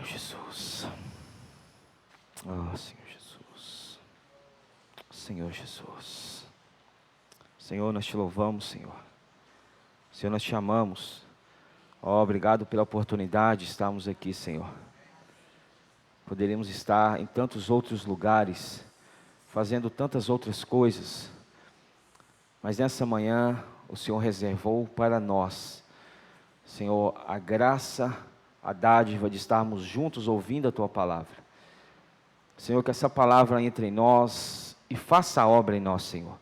Senhor Jesus. Oh, Senhor Jesus. Senhor Jesus. Senhor, nós te louvamos, Senhor. Senhor, nós te amamos. Oh, obrigado pela oportunidade de estarmos aqui, Senhor. Poderíamos estar em tantos outros lugares, fazendo tantas outras coisas, mas nessa manhã o Senhor reservou para nós, Senhor, a graça, a dádiva de estarmos juntos ouvindo a Tua palavra. Senhor, que essa palavra entre em nós e faça a obra em nós, Senhor.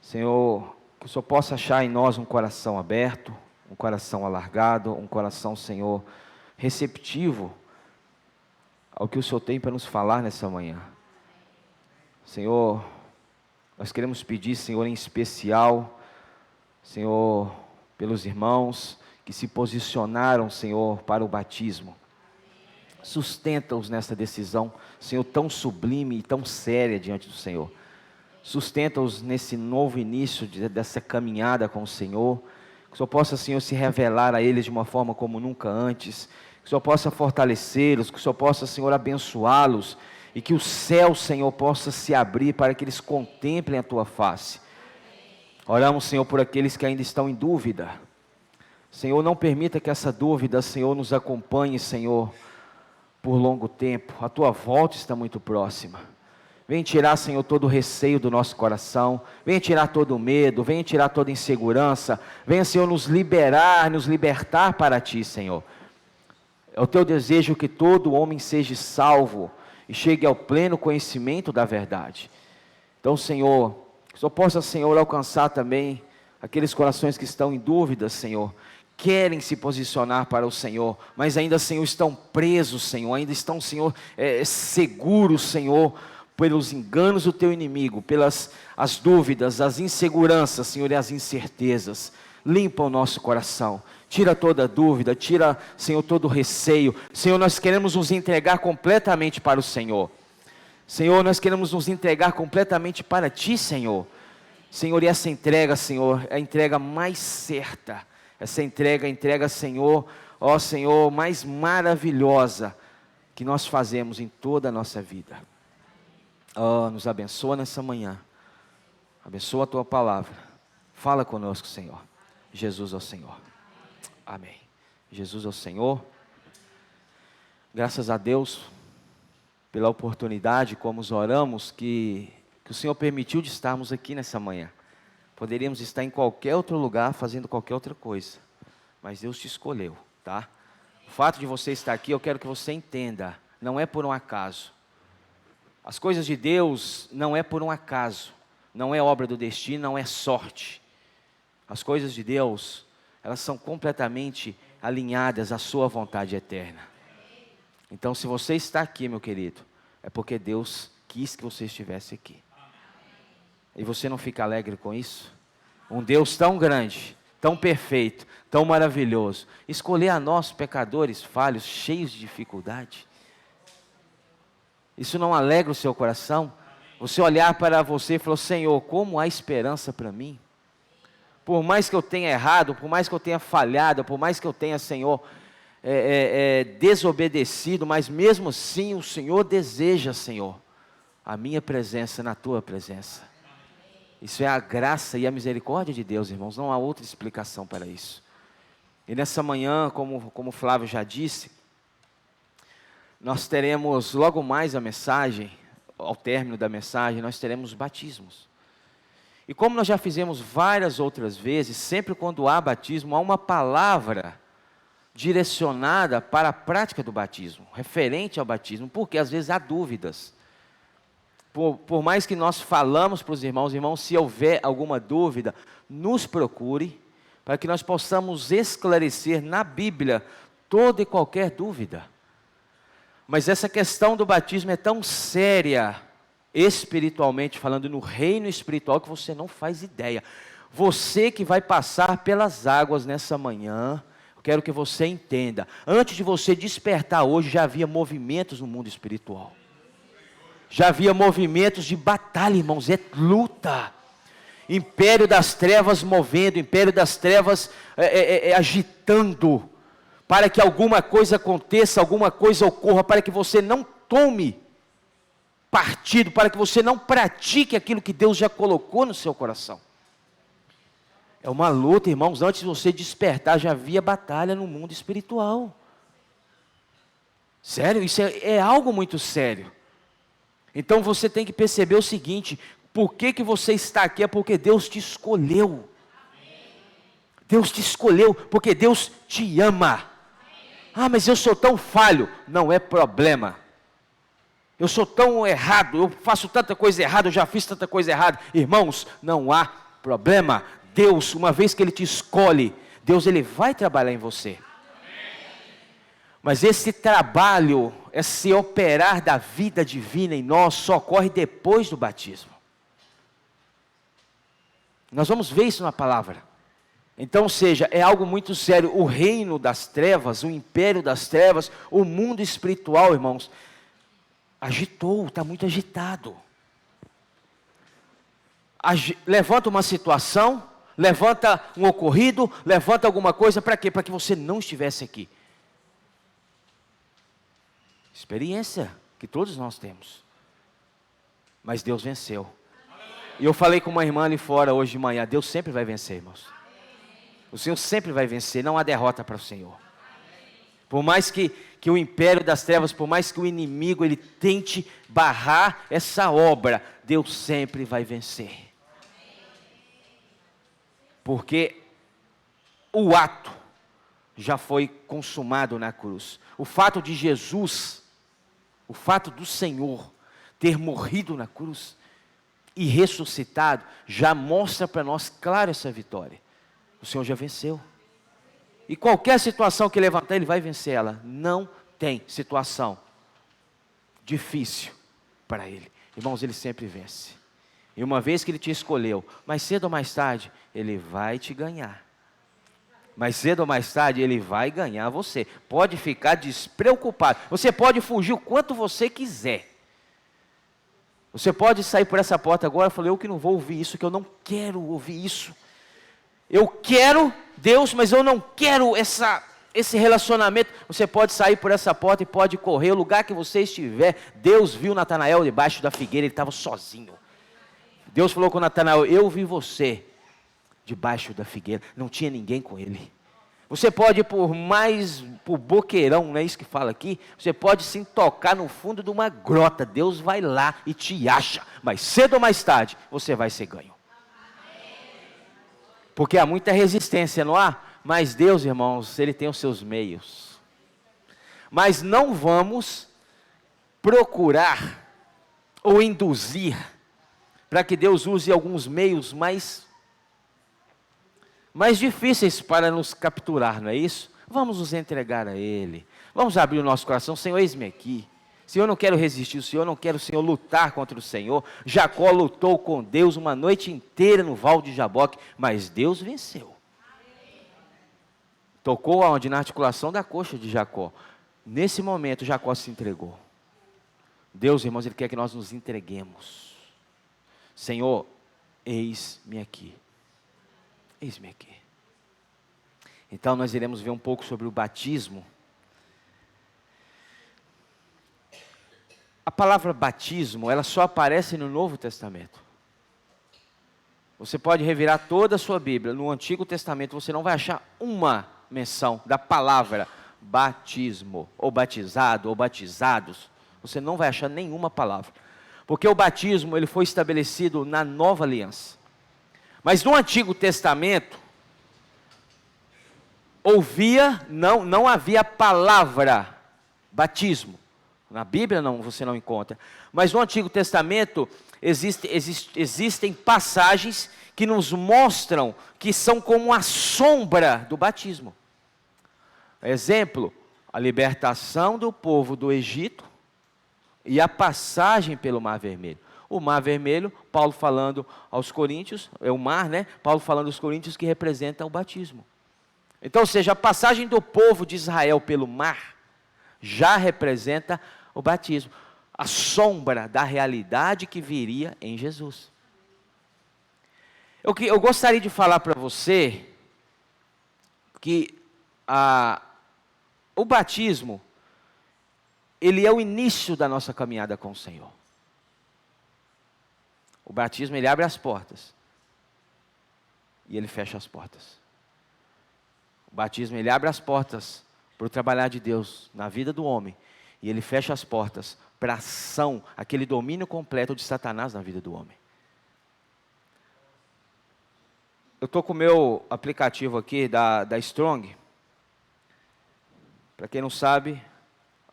Senhor, que o Senhor possa achar em nós um coração aberto, um coração alargado, um coração, Senhor, receptivo ao que o Senhor tem para nos falar nessa manhã. Senhor, nós queremos pedir, Senhor, em especial, Senhor, pelos irmãos que se posicionaram, Senhor, para o batismo. Sustenta-os nessa decisão, Senhor, tão sublime e tão séria diante do Senhor. Sustenta-os nesse novo início dessa caminhada com o Senhor. Que o Senhor possa, Senhor, se revelar a eles de uma forma como nunca antes. Que o Senhor possa fortalecê-los, que o Senhor possa, Senhor, abençoá-los. E que o céu, Senhor, possa se abrir para que eles contemplem a Tua face. Oramos, Senhor, por aqueles que ainda estão em dúvida. Senhor, não permita que essa dúvida, Senhor, nos acompanhe, Senhor, por longo tempo. A Tua volta está muito próxima. Vem tirar, Senhor, todo o receio do nosso coração. Venha tirar todo o medo. Venha tirar toda a insegurança. Venha, Senhor, nos liberar, nos libertar para Ti, Senhor. É o Teu desejo que todo homem seja salvo e chegue ao pleno conhecimento da verdade. Então, Senhor, que o Senhor possa, Senhor, alcançar também aqueles corações que estão em dúvida, Senhor. Querem se posicionar para o Senhor, mas ainda, Senhor, estão presos, Senhor. Ainda estão, Senhor, seguros, Senhor, pelos enganos do Teu inimigo, pelas as dúvidas, as inseguranças, Senhor, e as incertezas. Limpa o nosso coração. Tira toda dúvida, tira, Senhor, todo receio. Senhor, nós queremos nos entregar completamente para o Senhor. Senhor, nós queremos nos entregar completamente para Ti, Senhor. Senhor, e essa entrega, Senhor, é a entrega mais certa. Essa entrega, Senhor, ó Senhor, mais maravilhosa que nós fazemos em toda a nossa vida. Ó, nos abençoa nessa manhã. Abençoa a Tua palavra. Fala conosco, Senhor. Jesus é o Senhor. Amém. Jesus é o Senhor. Graças a Deus pela oportunidade, como os oramos, que o Senhor permitiu de estarmos aqui nessa manhã. Poderíamos estar em qualquer outro lugar, fazendo qualquer outra coisa, mas Deus te escolheu, tá? O fato de você estar aqui, eu quero que você entenda, não é por um acaso. As coisas de Deus não é por um acaso, não é obra do destino, não é sorte. As coisas de Deus, elas são completamente alinhadas à sua vontade eterna. Então, se você está aqui, meu querido, é porque Deus quis que você estivesse aqui. E você não fica alegre com isso? Um Deus tão grande, tão perfeito, tão maravilhoso, escolher a nós, pecadores, falhos, cheios de dificuldade. Isso não alegra o seu coração? Você olhar para você e falar: Senhor, como há esperança para mim? Por mais que eu tenha errado, por mais que eu tenha falhado, por mais que eu tenha, Senhor, desobedecido, mas mesmo assim o Senhor deseja, Senhor, a minha presença na Tua presença. Isso é a graça e a misericórdia de Deus, irmãos, não há outra explicação para isso. E nessa manhã, como o Flávio já disse, nós teremos logo mais a mensagem, ao término da mensagem, nós teremos batismos. E como nós já fizemos várias outras vezes, sempre quando há batismo, há uma palavra direcionada para a prática do batismo, referente ao batismo, porque às vezes há dúvidas. Por mais que nós falamos para os irmãos, se houver alguma dúvida, nos procure, para que nós possamos esclarecer na Bíblia toda e qualquer dúvida. Mas essa questão do batismo é tão séria, espiritualmente falando, no reino espiritual, que você não faz ideia. Você que vai passar pelas águas nessa manhã, eu quero que você entenda, antes de você despertar hoje, já havia movimentos no mundo espiritual. Já havia movimentos de batalha, irmãos, é luta. Império das trevas movendo, império das trevas agitando. para que alguma coisa aconteça, alguma coisa ocorra, para que você não tome partido, para que você não pratique aquilo que Deus já colocou no seu coração. É uma luta, irmãos, antes de você despertar, já havia batalha no mundo espiritual. Sério, isso é algo muito sério. Então você tem que perceber o seguinte: por que você está aqui? É porque Deus te escolheu. Deus te escolheu, porque Deus te ama. Ah, mas eu sou tão falho. Não é problema. Eu sou tão errado, eu faço tanta coisa errada, eu já fiz tanta coisa errada. Irmãos, não há problema. Deus, uma vez que Ele te escolhe, Deus Ele vai trabalhar em você. Mas esse trabalho, esse operar da vida divina em nós, só ocorre depois do batismo. Nós vamos ver isso na palavra. Então, ou seja, é algo muito sério. O reino das trevas, o império das trevas, o mundo espiritual, irmãos, agitou, está muito agitado. Levanta uma situação, levanta um ocorrido, levanta alguma coisa, para quê? Para que você não estivesse aqui. Experiência que todos nós temos. Mas Deus venceu. E eu falei com uma irmã ali fora hoje de manhã, Deus sempre vai vencer, irmãos. O Senhor sempre vai vencer, não há derrota para o Senhor. Por mais que o império das trevas, por mais que o inimigo ele tente barrar essa obra, Deus sempre vai vencer. Porque o ato já foi consumado na cruz. O fato de Jesus, o fato do Senhor ter morrido na cruz e ressuscitado, já mostra para nós claro essa vitória. O Senhor já venceu. E qualquer situação que levantar, Ele vai vencer ela. Não tem situação difícil para Ele. Irmãos, Ele sempre vence. E uma vez que Ele te escolheu, mais cedo ou mais tarde, Ele vai te ganhar. Mais cedo ou mais tarde, Ele vai ganhar você. Pode ficar despreocupado. Você pode fugir o quanto você quiser. Você pode sair por essa porta agora e falar, eu que não vou ouvir isso, que eu não quero ouvir isso. Eu quero Deus, mas eu não quero esse relacionamento. Você pode sair por essa porta e pode correr. O lugar que você estiver, Deus viu Natanael debaixo da figueira, ele estava sozinho. Deus falou com Natanael, eu vi você debaixo da figueira, não tinha ninguém com ele. Você pode ir por boqueirão, não é isso que fala aqui? Você pode sim tocar no fundo de uma grota, Deus vai lá e te acha. Mas cedo ou mais tarde, você vai ser ganho. Porque há muita resistência, não há? Mas Deus, irmãos, Ele tem os seus meios. Mas não vamos procurar ou induzir para que Deus use alguns meios mais difíceis para nos capturar, não é isso? Vamos nos entregar a Ele. Vamos abrir o nosso coração. Senhor, eis-me aqui. Senhor, eu não quero resistir o Senhor, não quero, Senhor, lutar contra o Senhor. Jacó lutou com Deus uma noite inteira no val de Jaboque, mas Deus venceu. Tocou aonde? Na articulação da coxa de Jacó. Nesse momento, Jacó se entregou. Deus, irmãos, Ele quer que nós nos entreguemos. Senhor, eis-me aqui. Eis-me aqui. Então, nós iremos ver um pouco sobre o batismo. A palavra batismo, ela só aparece no Novo Testamento. Você pode revirar toda a sua Bíblia. No Antigo Testamento, você não vai achar uma menção da palavra batismo, ou batizado, ou batizados. Você não vai achar nenhuma palavra. Porque o batismo, ele foi estabelecido na Nova Aliança. Mas no Antigo Testamento, não havia a palavra batismo. Na Bíblia você não encontra. Mas no Antigo Testamento existem passagens que nos mostram que são como a sombra do batismo. Exemplo, a libertação do povo do Egito e a passagem pelo Mar Vermelho. O Mar Vermelho, Paulo falando aos Coríntios, é o mar, né? Paulo falando aos Coríntios que representa o batismo. Então, ou seja, a passagem do povo de Israel pelo mar já representa o batismo, a sombra da realidade que viria em Jesus. Eu gostaria de falar para você que O batismo, ele é o início da nossa caminhada com o Senhor. O batismo, ele abre as portas. E ele fecha as portas. O batismo, ele abre as portas para o trabalhar de Deus na vida do homem. E ele fecha as portas para a ação, aquele domínio completo de Satanás na vida do homem. Eu estou com o meu aplicativo aqui da Strong. Para quem não sabe,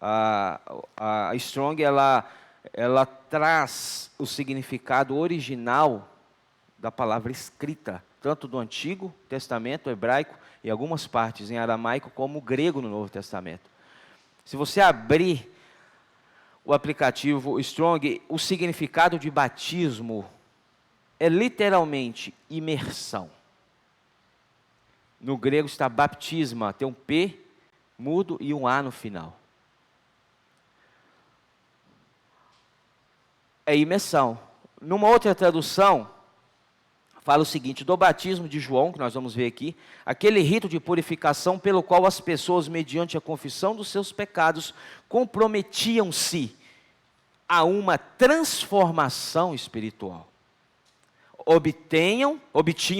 a Strong, ela traz o significado original da palavra escrita, tanto do Antigo Testamento hebraico e algumas partes em aramaico, como grego no Novo Testamento. Se você abrir o aplicativo Strong, o significado de batismo é literalmente imersão. No grego está baptisma, tem um P mudo e um A no final. É imersão. Numa outra tradução, fala o seguinte: do batismo de João, que nós vamos ver aqui, aquele rito de purificação pelo qual as pessoas, mediante a confissão dos seus pecados, comprometiam-se a uma transformação espiritual. Obtinham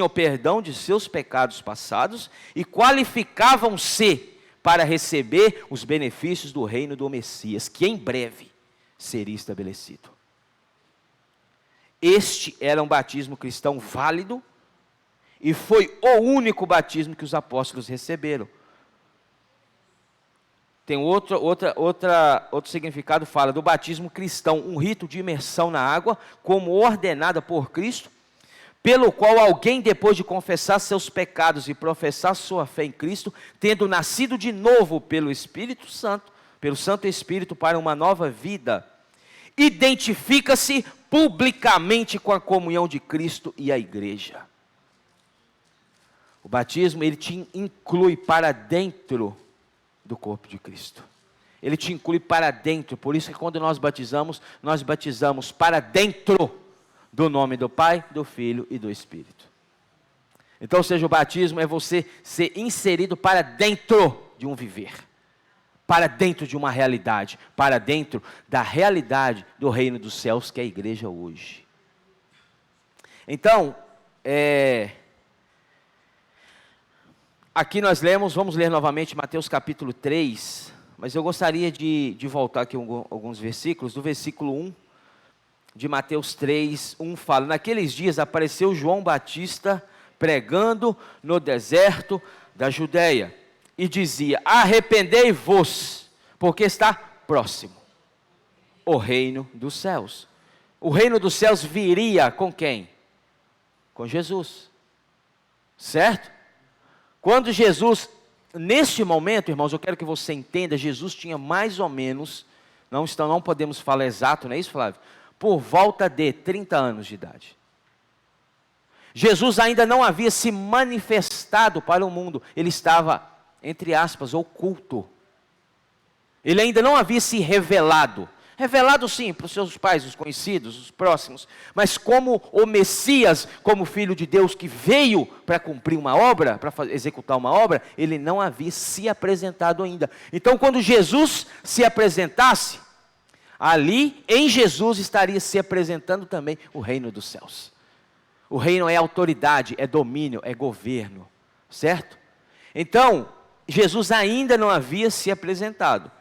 o perdão de seus pecados passados e qualificavam-se para receber os benefícios do reino do Messias, que em breve seria estabelecido. Este era um batismo cristão válido e foi o único batismo que os apóstolos receberam. Tem outro significado, fala do batismo cristão, um rito de imersão na água, como ordenada por Cristo, pelo qual alguém, depois de confessar seus pecados e professar sua fé em Cristo, tendo nascido de novo pelo Espírito Santo, pelo Santo Espírito para uma nova vida, identifica-se publicamente com a comunhão de Cristo e a igreja. O batismo, ele te inclui para dentro do corpo de Cristo. Ele te inclui para dentro. Por isso que quando nós batizamos para dentro do nome do Pai, do Filho e do Espírito. Então, seja, o batismo é você ser inserido para dentro de um viver, para dentro de uma realidade, para dentro da realidade do reino dos céus, que é a igreja hoje. Então, aqui nós vamos ler novamente Mateus capítulo 3, mas eu gostaria de voltar aqui alguns versículos. Do versículo 1 de Mateus 3, 1 fala: naqueles dias apareceu João Batista pregando no deserto da Judeia e dizia: arrependei-vos, porque está próximo o reino dos céus. O reino dos céus viria com quem? Com Jesus, certo? Quando Jesus, neste momento, irmãos, eu quero que você entenda, Jesus tinha mais ou menos, não podemos falar exato, não é isso, Flávio? Por volta de 30 anos de idade. Jesus ainda não havia se manifestado para o mundo, ele estava, entre aspas, oculto. Ele ainda não havia se revelado. Revelado sim, para os seus pais, os conhecidos, os próximos, mas como o Messias, como Filho de Deus que veio para cumprir uma obra, para executar uma obra, ele não havia se apresentado ainda. Então, quando Jesus se apresentasse, ali em Jesus estaria se apresentando também o reino dos céus. O reino é autoridade, é domínio, é governo, certo? Então, Jesus ainda não havia se apresentado.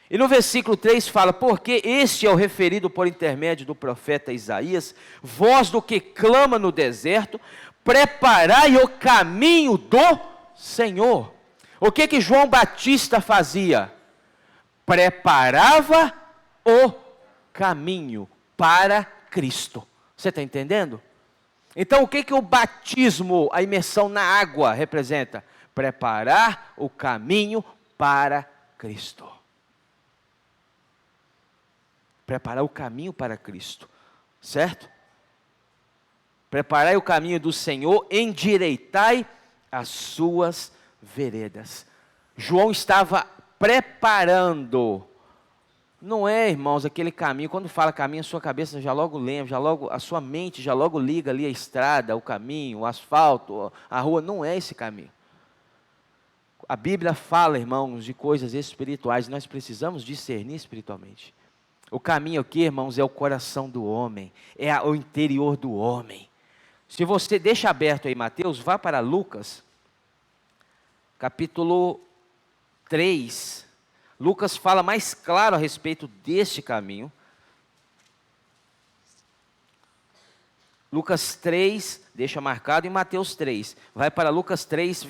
E no versículo 3 fala: porque este é o referido por intermédio do profeta Isaías, voz do que clama no deserto, preparai o caminho do Senhor. O que João Batista fazia? Preparava o caminho para Cristo. Você está entendendo? Então o que o batismo, a imersão na água representa? Preparar o caminho para Cristo. Preparar o caminho para Cristo, certo? Preparai o caminho do Senhor, endireitai as suas veredas. João estava preparando. Não é, irmãos, aquele caminho, quando fala caminho, a sua cabeça já logo lembra, a sua mente já logo liga ali a estrada, o caminho, o asfalto, a rua. Não é esse caminho. a Bíblia fala, irmãos, de coisas espirituais, nós precisamos discernir espiritualmente. O caminho aqui, irmãos, é o coração do homem, é o interior do homem. Se você deixa aberto aí Mateus, vá para Lucas, capítulo 3. Lucas fala mais claro a respeito deste caminho. Lucas 3, deixa marcado, e Mateus 3. Vai para Lucas 3,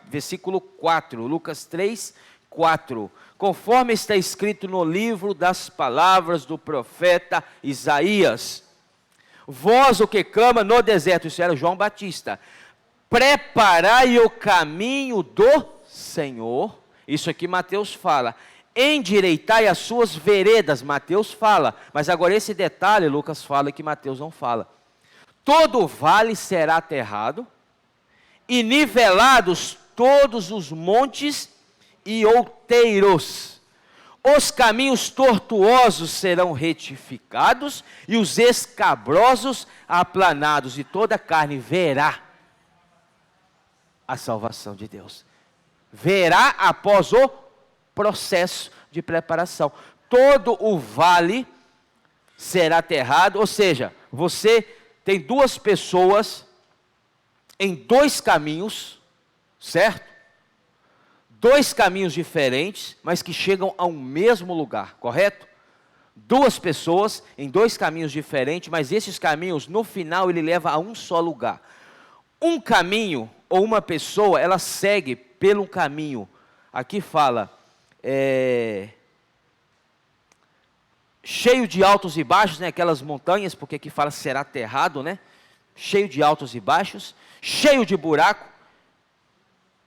versículo 4. Lucas 3, 4. Conforme está escrito no livro das palavras do profeta Isaías. Vós o que clama no deserto, isso era João Batista. Preparai o caminho do Senhor. Isso aqui Mateus fala. Endireitai as suas veredas, Mateus fala. Mas agora esse detalhe Lucas fala que Mateus não fala. Todo vale será aterrado, e nivelados todos os montes e outeiros. Os caminhos tortuosos serão retificados, e os escabrosos aplanados, e toda a carne verá a salvação de Deus. Verá após o processo de preparação. Todo o vale será aterrado, ou seja, você tem duas pessoas em dois caminhos, certo? Dois caminhos diferentes, mas que chegam ao mesmo lugar, correto? Duas pessoas em dois caminhos diferentes, mas esses caminhos, no final, ele leva a um só lugar. Um caminho, ou uma pessoa, ela segue pelo caminho, aqui fala, cheio de altos e baixos, né? Aquelas montanhas, porque aqui fala será aterrado, né? Cheio de altos e baixos, cheio de buraco,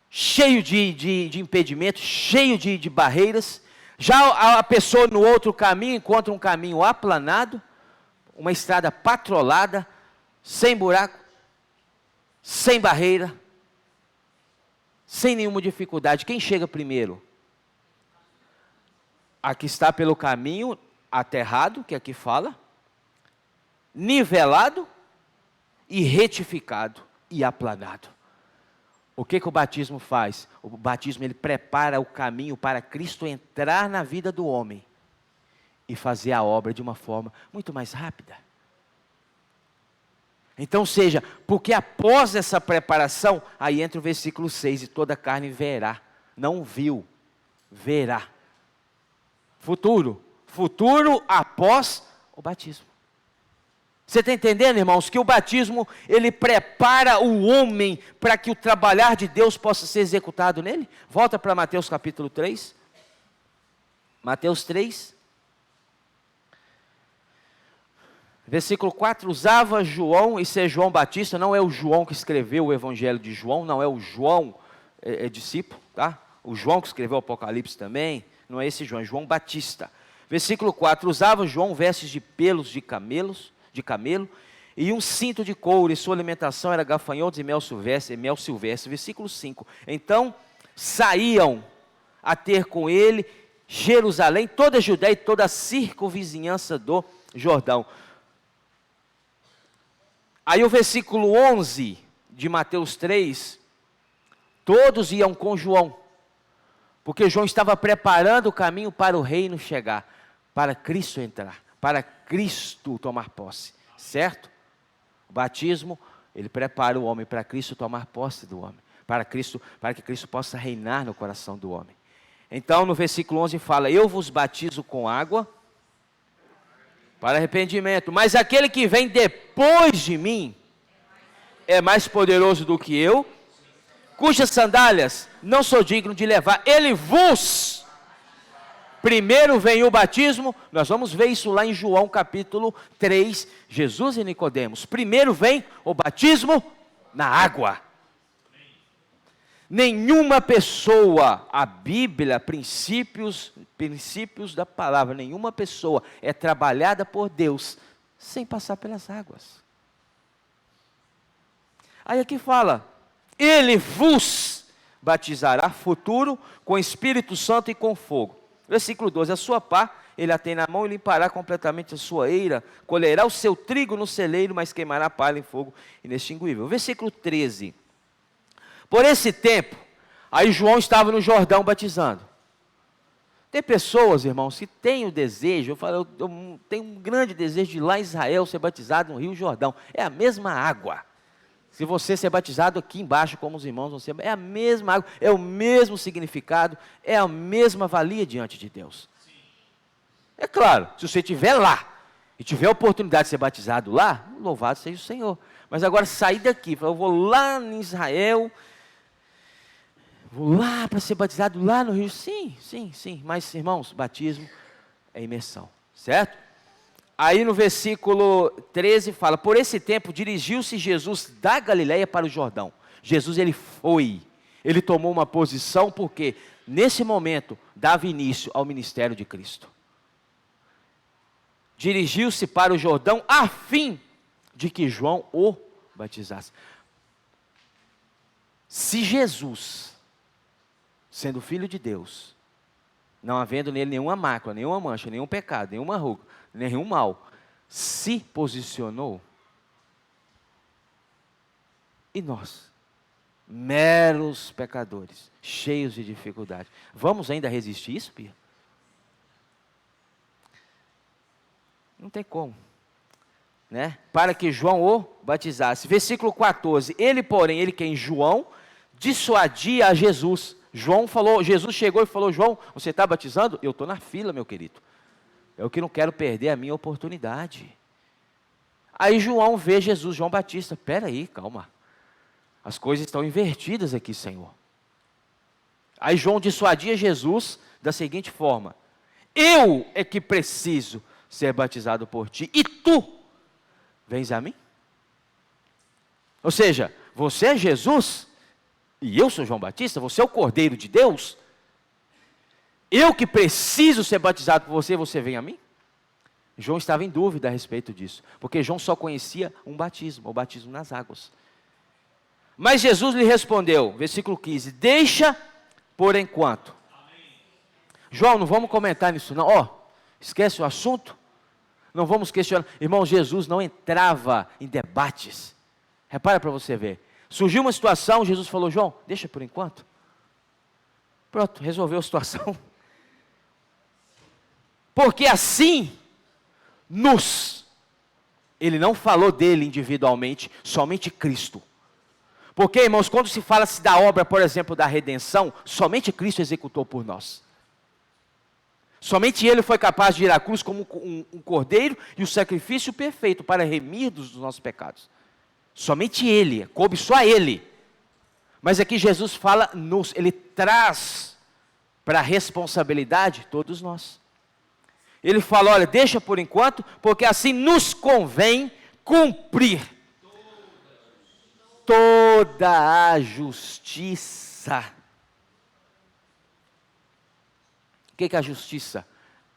cheio de impedimentos, cheio de barreiras. Já a pessoa no outro caminho encontra um caminho aplanado, uma estrada patrolada, sem buraco, sem barreira, sem nenhuma dificuldade. Quem chega primeiro? Aqui está pelo caminho aterrado, que aqui fala, nivelado e retificado e aplanado. O que o batismo faz? O batismo ele prepara o caminho para Cristo entrar na vida do homem e fazer a obra de uma forma muito mais rápida. Então, seja, porque após essa preparação, aí entra o versículo 6, e toda carne verá, não viu, verá. Futuro após o batismo. Você está entendendo, irmãos, que o batismo, ele prepara o homem para que o trabalhar de Deus possa ser executado nele? Volta para Mateus capítulo 3. Mateus 3. Versículo 4, usava João, isso é João Batista, não é o João que escreveu o Evangelho de João, não é o João, é discípulo, tá? O João que escreveu o Apocalipse também, não é esse João, é João Batista. Versículo 4, usava João vestes de pelos de camelo, e um cinto de couro, e sua alimentação era gafanhotos e mel silvestre. Versículo 5, então saíam a ter com ele Jerusalém, toda a Judéia e toda a circunvizinhança do Jordão. Aí o versículo 11 de Mateus 3, todos iam com João, porque João estava preparando o caminho para o reino chegar, para Cristo entrar, para Cristo tomar posse, certo? O batismo, ele prepara o homem para Cristo tomar posse do homem, para que Cristo possa reinar no coração do homem. Então no versículo 11 fala, eu vos batizo com água, para arrependimento, mas aquele que vem depois de mim, é mais poderoso do que eu, cujas sandálias não sou digno de levar, ele vos, primeiro vem o batismo, nós vamos ver isso lá em João capítulo 3, Jesus e Nicodemos, primeiro vem o batismo na água. Nenhuma pessoa, a Bíblia, princípios da palavra, nenhuma pessoa é trabalhada por Deus sem passar pelas águas. Aí aqui fala, ele vos batizará, futuro, com Espírito Santo e com fogo. Versículo 12, a sua pá ele a tem na mão e limpará completamente a sua eira, colherá o seu trigo no celeiro, mas queimará a palha em fogo inextinguível. Versículo 13, por esse tempo, Aí João estava no Jordão batizando. Tem pessoas, irmãos, que têm o desejo, eu tenho um grande desejo de ir lá em Israel ser batizado no Rio Jordão. É a mesma água. Se você ser batizado aqui embaixo, como os irmãos vão ser, é a mesma água, é o mesmo significado, é a mesma valia diante de Deus. É claro, se você estiver lá e tiver a oportunidade de ser batizado lá, louvado seja o Senhor. Mas agora sair daqui, eu vou lá em Israel, vou lá para ser batizado lá no Rio. Sim. Mas, irmãos, batismo é imersão, certo? Aí no versículo 13 fala, por esse tempo dirigiu-se Jesus da Galileia para o Jordão. Jesus, ele tomou uma posição, porque nesse momento dava início ao ministério de Cristo. Dirigiu-se para o Jordão a fim de que João o batizasse. Se Jesus, sendo filho de Deus, não havendo nele nenhuma mácula, nenhuma mancha, nenhum pecado, nenhuma ruga, nenhum mal, se posicionou, e nós, meros pecadores, cheios de dificuldade, vamos ainda resistir isso, Pia? Não tem como, né? Para que João o batizasse. Versículo 14, ele porém, ele quem? João, dissuadia a Jesus. Jesus chegou e falou, João, você está batizando? Eu estou na fila, meu querido. Eu que não quero perder a minha oportunidade. Aí João vê Jesus, João Batista, espera aí, calma. As coisas estão invertidas aqui, Senhor. Aí João dissuadia Jesus da seguinte forma, eu é que preciso ser batizado por ti, e tu vens a mim? Ou seja, você é Jesus, e eu sou João Batista, você é o Cordeiro de Deus, eu que preciso ser batizado por você, você vem a mim? João estava em dúvida a respeito disso, porque João só conhecia um batismo, o batismo nas águas. Mas Jesus lhe respondeu, versículo 15, deixa por enquanto. João, não vamos comentar nisso não, esquece o assunto, não vamos questionar. Irmão, Jesus não entrava em debates. Repara para você ver. Surgiu uma situação, Jesus falou, João, deixa por enquanto. Pronto, resolveu a situação. Porque assim, ele não falou dele individualmente, somente Cristo. Porque, irmãos, quando se fala-se da obra, por exemplo, da redenção, somente Cristo executou por nós. Somente Ele foi capaz de ir à cruz como um cordeiro e o sacrifício perfeito para remir-nos dos nossos pecados. Somente Ele, coube só a Ele. Mas aqui Jesus fala, Ele traz para a responsabilidade todos nós. Ele fala, olha, deixa por enquanto, porque assim nos convém cumprir toda a justiça. O que é a justiça?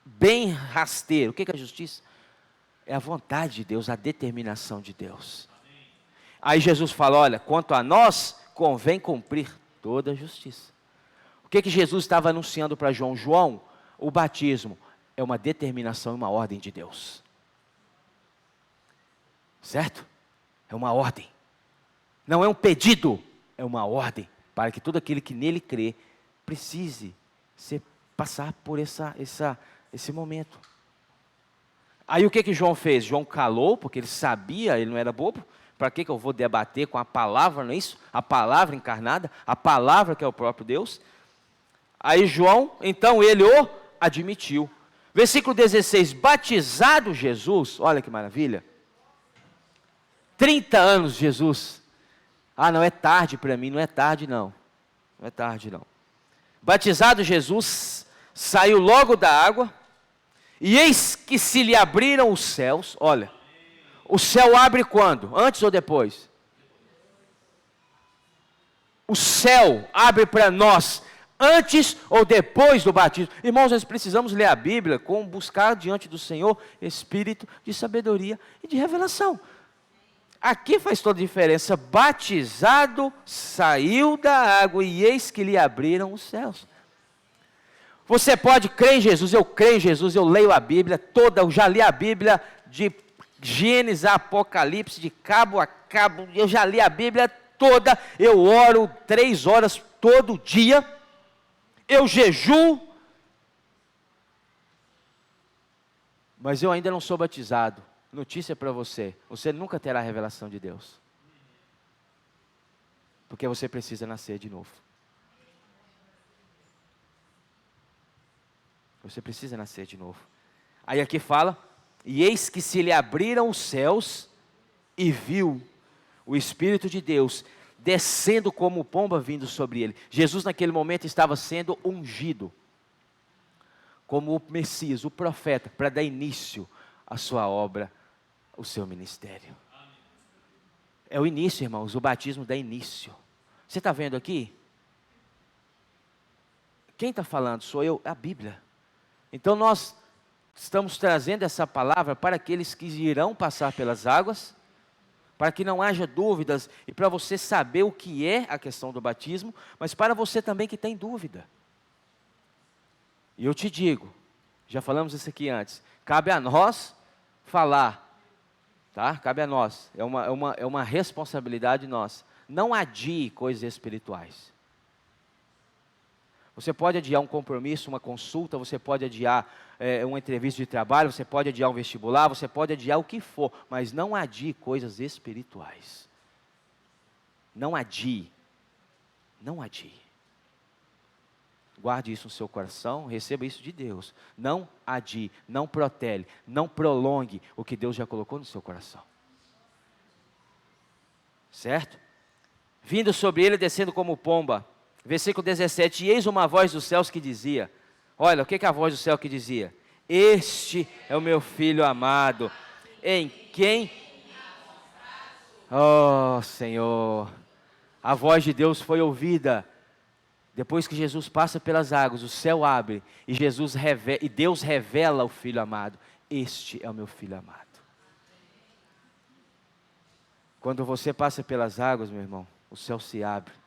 Bem rasteiro. O que é a justiça? É a vontade de Deus, a determinação de Deus. Aí Jesus fala, olha, quanto a nós, convém cumprir toda a justiça. O que Jesus estava anunciando para João? João, o batismo é uma determinação e uma ordem de Deus. Certo? É uma ordem. Não é um pedido, é uma ordem. Para que todo aquele que nele crê, precise passar por esse momento. Aí o que João fez? João calou, porque ele sabia, ele não era bobo. Para que eu vou debater com a palavra, não é isso? A palavra encarnada, a palavra que é o próprio Deus. Aí João, então ele o admitiu. Versículo 16, batizado Jesus, olha que maravilha. 30 anos Jesus. Não é tarde para mim, não é tarde não. Não é tarde não. Batizado Jesus, saiu logo da água, e eis que se lhe abriram os céus, olha. O céu abre quando? Antes ou depois? O céu abre para nós antes ou depois do batismo. Irmãos, nós precisamos ler a Bíblia com buscar diante do Senhor espírito de sabedoria e de revelação. Aqui faz toda a diferença. Batizado, saiu da água e eis que lhe abriram os céus. Você pode crer em Jesus, eu creio em Jesus, eu leio a Bíblia toda, eu já li a Bíblia de Gênesis a Apocalipse, de cabo a cabo, eu já li a Bíblia toda, eu oro 3 horas todo dia, eu jejuo, mas eu ainda não sou batizado. Notícia para você, você nunca terá a revelação de Deus. Porque você precisa nascer de novo. Você precisa nascer de novo. Aí aqui fala, e eis que se lhe abriram os céus, e viu o Espírito de Deus descendo como pomba vindo sobre ele. Jesus naquele momento estava sendo ungido como o Messias, o profeta, para dar início à sua obra, o seu ministério. É o início, irmãos, o batismo dá início. Você está vendo aqui? Quem está falando? Sou eu, a Bíblia. Então nós estamos trazendo essa palavra para aqueles que irão passar pelas águas, para que não haja dúvidas, e para você saber o que é a questão do batismo, mas para você também que tem dúvida. E eu te digo, já falamos isso aqui antes, cabe a nós falar, tá? Cabe a nós, é uma responsabilidade nossa. Não adie coisas espirituais. Você pode adiar um compromisso, uma consulta, você pode adiar uma entrevista de trabalho, você pode adiar um vestibular, você pode adiar o que for, mas não adie coisas espirituais. Não adie. Não adie. Guarde isso no seu coração, receba isso de Deus. Não adie, não protele, não prolongue o que Deus já colocou no seu coração. Certo? Vindo sobre ele, descendo como pomba. Versículo 17, e eis uma voz dos céus que dizia, olha, o que é a voz do céu que dizia? Este é o meu filho amado, em quem... Oh, Senhor, a voz de Deus foi ouvida. Depois que Jesus passa pelas águas, o céu abre, e Deus revela o filho amado. Este é o meu filho amado. Quando você passa pelas águas, meu irmão, o céu se abre.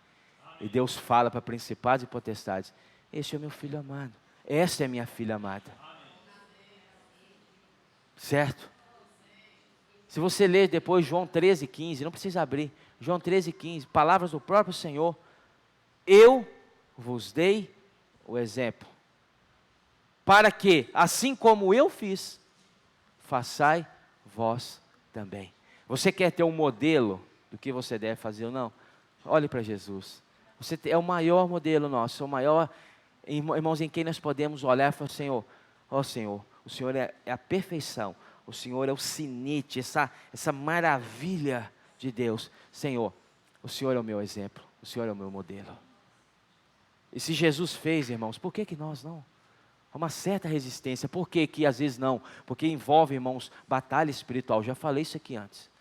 E Deus fala para principados e potestades, este é o meu filho amado, esta é a minha filha amada. Certo? Se você ler depois João 13,15, não precisa abrir, João 13,15, palavras do próprio Senhor, eu vos dei o exemplo, para que, assim como eu fiz, façai vós também. Você quer ter um modelo do que você deve fazer ou não? Olhe para Jesus. Você é o maior modelo nosso, o maior, irmãos, em quem nós podemos olhar e falar, Senhor, ó Senhor, o Senhor é a perfeição, o Senhor é o sinete, essa maravilha de Deus. Senhor, o Senhor é o meu exemplo, o Senhor é o meu modelo. E se Jesus fez, irmãos, por que nós não? Há uma certa resistência, por que às vezes não? Porque envolve, irmãos, batalha espiritual, já falei isso aqui antes.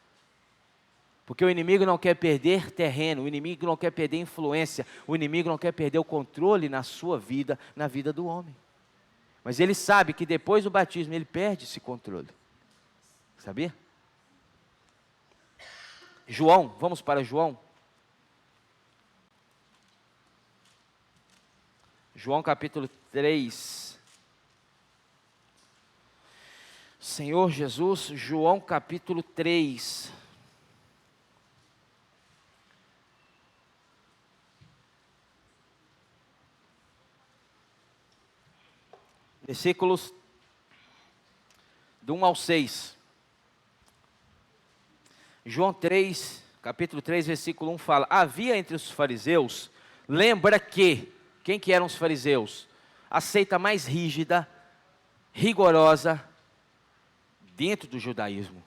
Porque o inimigo não quer perder terreno, o inimigo não quer perder influência, o inimigo não quer perder o controle na sua vida, na vida do homem. Mas ele sabe que depois do batismo ele perde esse controle. Sabia? João, vamos para João. João capítulo 3. Senhor Jesus, João capítulo 3. Versículos do 1 ao 6. João 3, capítulo 3, versículo 1 fala, havia entre os fariseus, lembra que, quem que eram os fariseus? A seita mais rígida, rigorosa, dentro do judaísmo.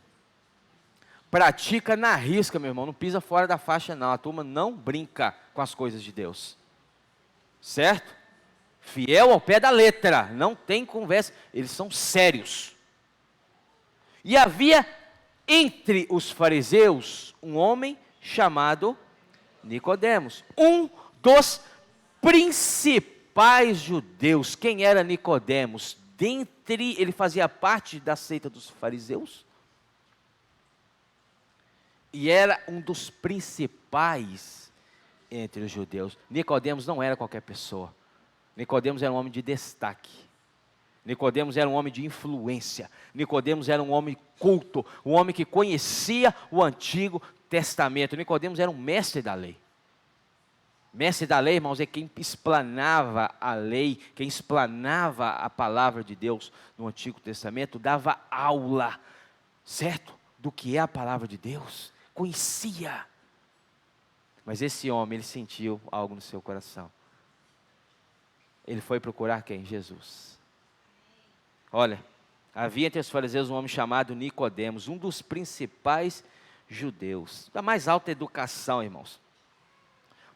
Pratica na risca, meu irmão, não pisa fora da faixa não, a turma não brinca com as coisas de Deus. Certo? Fiel ao pé da letra, não tem conversa, eles são sérios. E havia entre os fariseus um homem chamado Nicodemos, um dos principais judeus. Quem era Nicodemos? Ele fazia parte da seita dos fariseus e era um dos principais entre os judeus. Nicodemos não era qualquer pessoa. Nicodemos era um homem de destaque. Nicodemos era um homem de influência. Nicodemos era um homem culto, um homem que conhecia o Antigo Testamento. Nicodemos era um mestre da lei. Mestre da lei, irmãos, é quem explanava a lei, quem explanava a palavra de Deus no Antigo Testamento, dava aula, certo? Do que é a palavra de Deus, conhecia. Mas esse homem, ele sentiu algo no seu coração. Ele foi procurar quem? Jesus. Olha, havia entre os fariseus um homem chamado Nicodemos, um dos principais judeus, da mais alta educação, irmãos.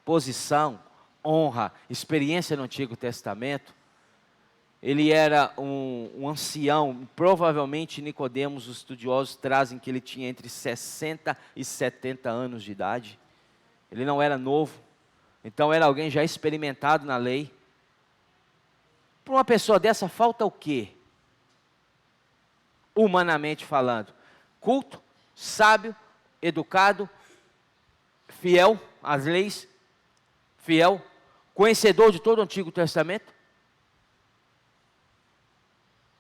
Posição, honra, experiência no Antigo Testamento. Ele era um ancião, provavelmente Nicodemos, os estudiosos trazem que ele tinha entre 60 e 70 anos de idade. Ele não era novo, então era alguém já experimentado na lei. Para uma pessoa dessa falta o quê? Humanamente falando, culto, sábio, educado, fiel às leis, fiel, conhecedor de todo o Antigo Testamento,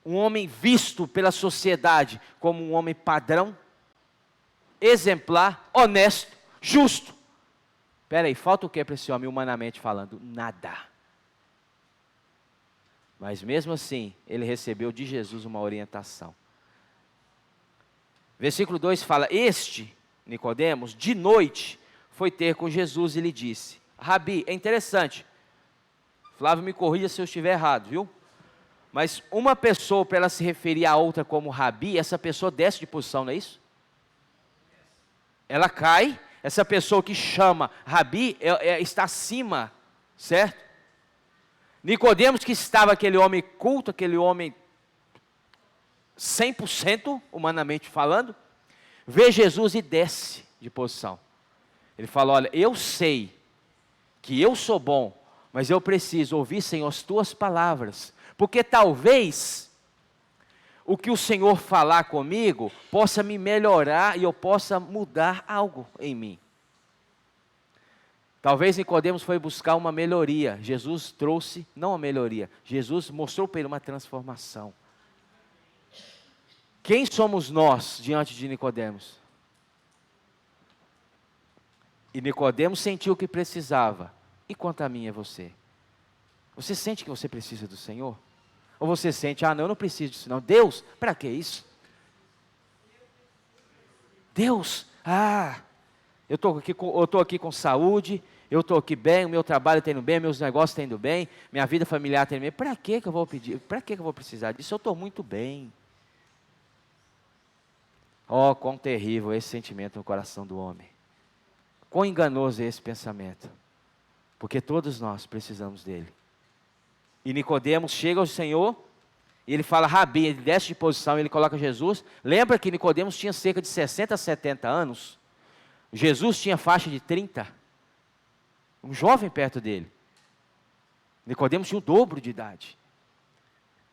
um homem visto pela sociedade como um homem padrão, exemplar, honesto, justo. Espera aí, falta o que para esse homem humanamente falando? Nada. Mas mesmo assim, ele recebeu de Jesus uma orientação. Versículo 2 fala, este, Nicodemos, de noite, foi ter com Jesus e lhe disse, Rabi, é interessante, Flávio me corrija se eu estiver errado, viu? Mas uma pessoa, para ela se referir a outra como Rabi, essa pessoa desce de posição, não é isso? Ela cai, essa pessoa que chama Rabi, está acima, certo? Nicodemos, que estava aquele homem culto, aquele homem 100% humanamente falando, vê Jesus e desce de posição. Ele fala, olha, eu sei que eu sou bom, mas eu preciso ouvir, Senhor, as tuas palavras, porque talvez o que o Senhor falar comigo possa me melhorar e eu possa mudar algo em mim. Talvez Nicodemos foi buscar uma melhoria, Jesus trouxe, não a melhoria, Jesus mostrou para ele uma transformação. Quem somos nós diante de Nicodemos? E Nicodemos sentiu o que precisava. E quanto a mim e você? Você sente que você precisa do Senhor? Ou você sente, não, eu não preciso disso não. Deus, para que isso? Deus, eu estou aqui com saúde, eu estou aqui bem, o meu trabalho está indo bem, meus negócios estão indo bem, minha vida familiar está indo bem. Para que eu vou pedir? Para que eu vou precisar disso? Eu estou muito bem. Oh, quão terrível esse sentimento no coração do homem. Quão enganoso é esse pensamento. Porque todos nós precisamos dele. E Nicodemos chega ao Senhor, e ele fala, Rabi, ele desce de posição, ele coloca Jesus. Lembra que Nicodemos tinha cerca de 60 a 70 anos? Jesus tinha faixa de 30. Um jovem perto dele. Nicodemos tinha o dobro de idade.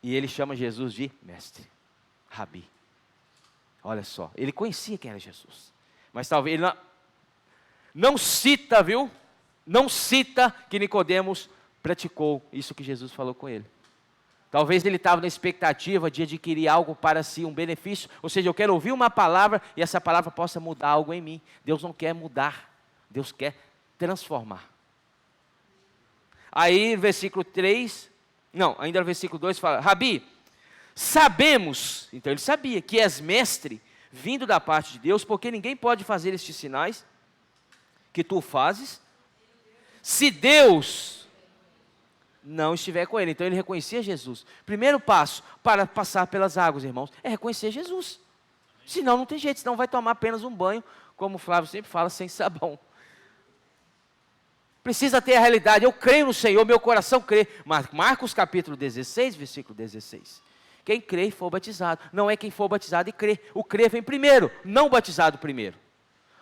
E ele chama Jesus de mestre, Rabi. Olha só, ele conhecia quem era Jesus. Mas talvez ele não cita, viu? Não cita que Nicodemos praticou isso que Jesus falou com ele. Talvez ele estava na expectativa de adquirir algo para si, um benefício. Ou seja, eu quero ouvir uma palavra e essa palavra possa mudar algo em mim. Deus não quer mudar, Deus quer transformar. Aí, versículo 3, ainda no versículo 2 fala, Rabi, sabemos, então ele sabia, que és mestre, vindo da parte de Deus, porque ninguém pode fazer estes sinais que tu fazes, se Deus não estiver com ele. Então ele reconhecia Jesus. Primeiro passo para passar pelas águas, irmãos, é reconhecer Jesus. Senão não tem jeito, senão vai tomar apenas um banho, como o Flávio sempre fala, sem sabão. Precisa ter a realidade, eu creio no Senhor, meu coração crê. Marcos capítulo 16, versículo 16. Quem crê e for batizado, não é quem for batizado e crê. O crer vem primeiro, não o batizado primeiro.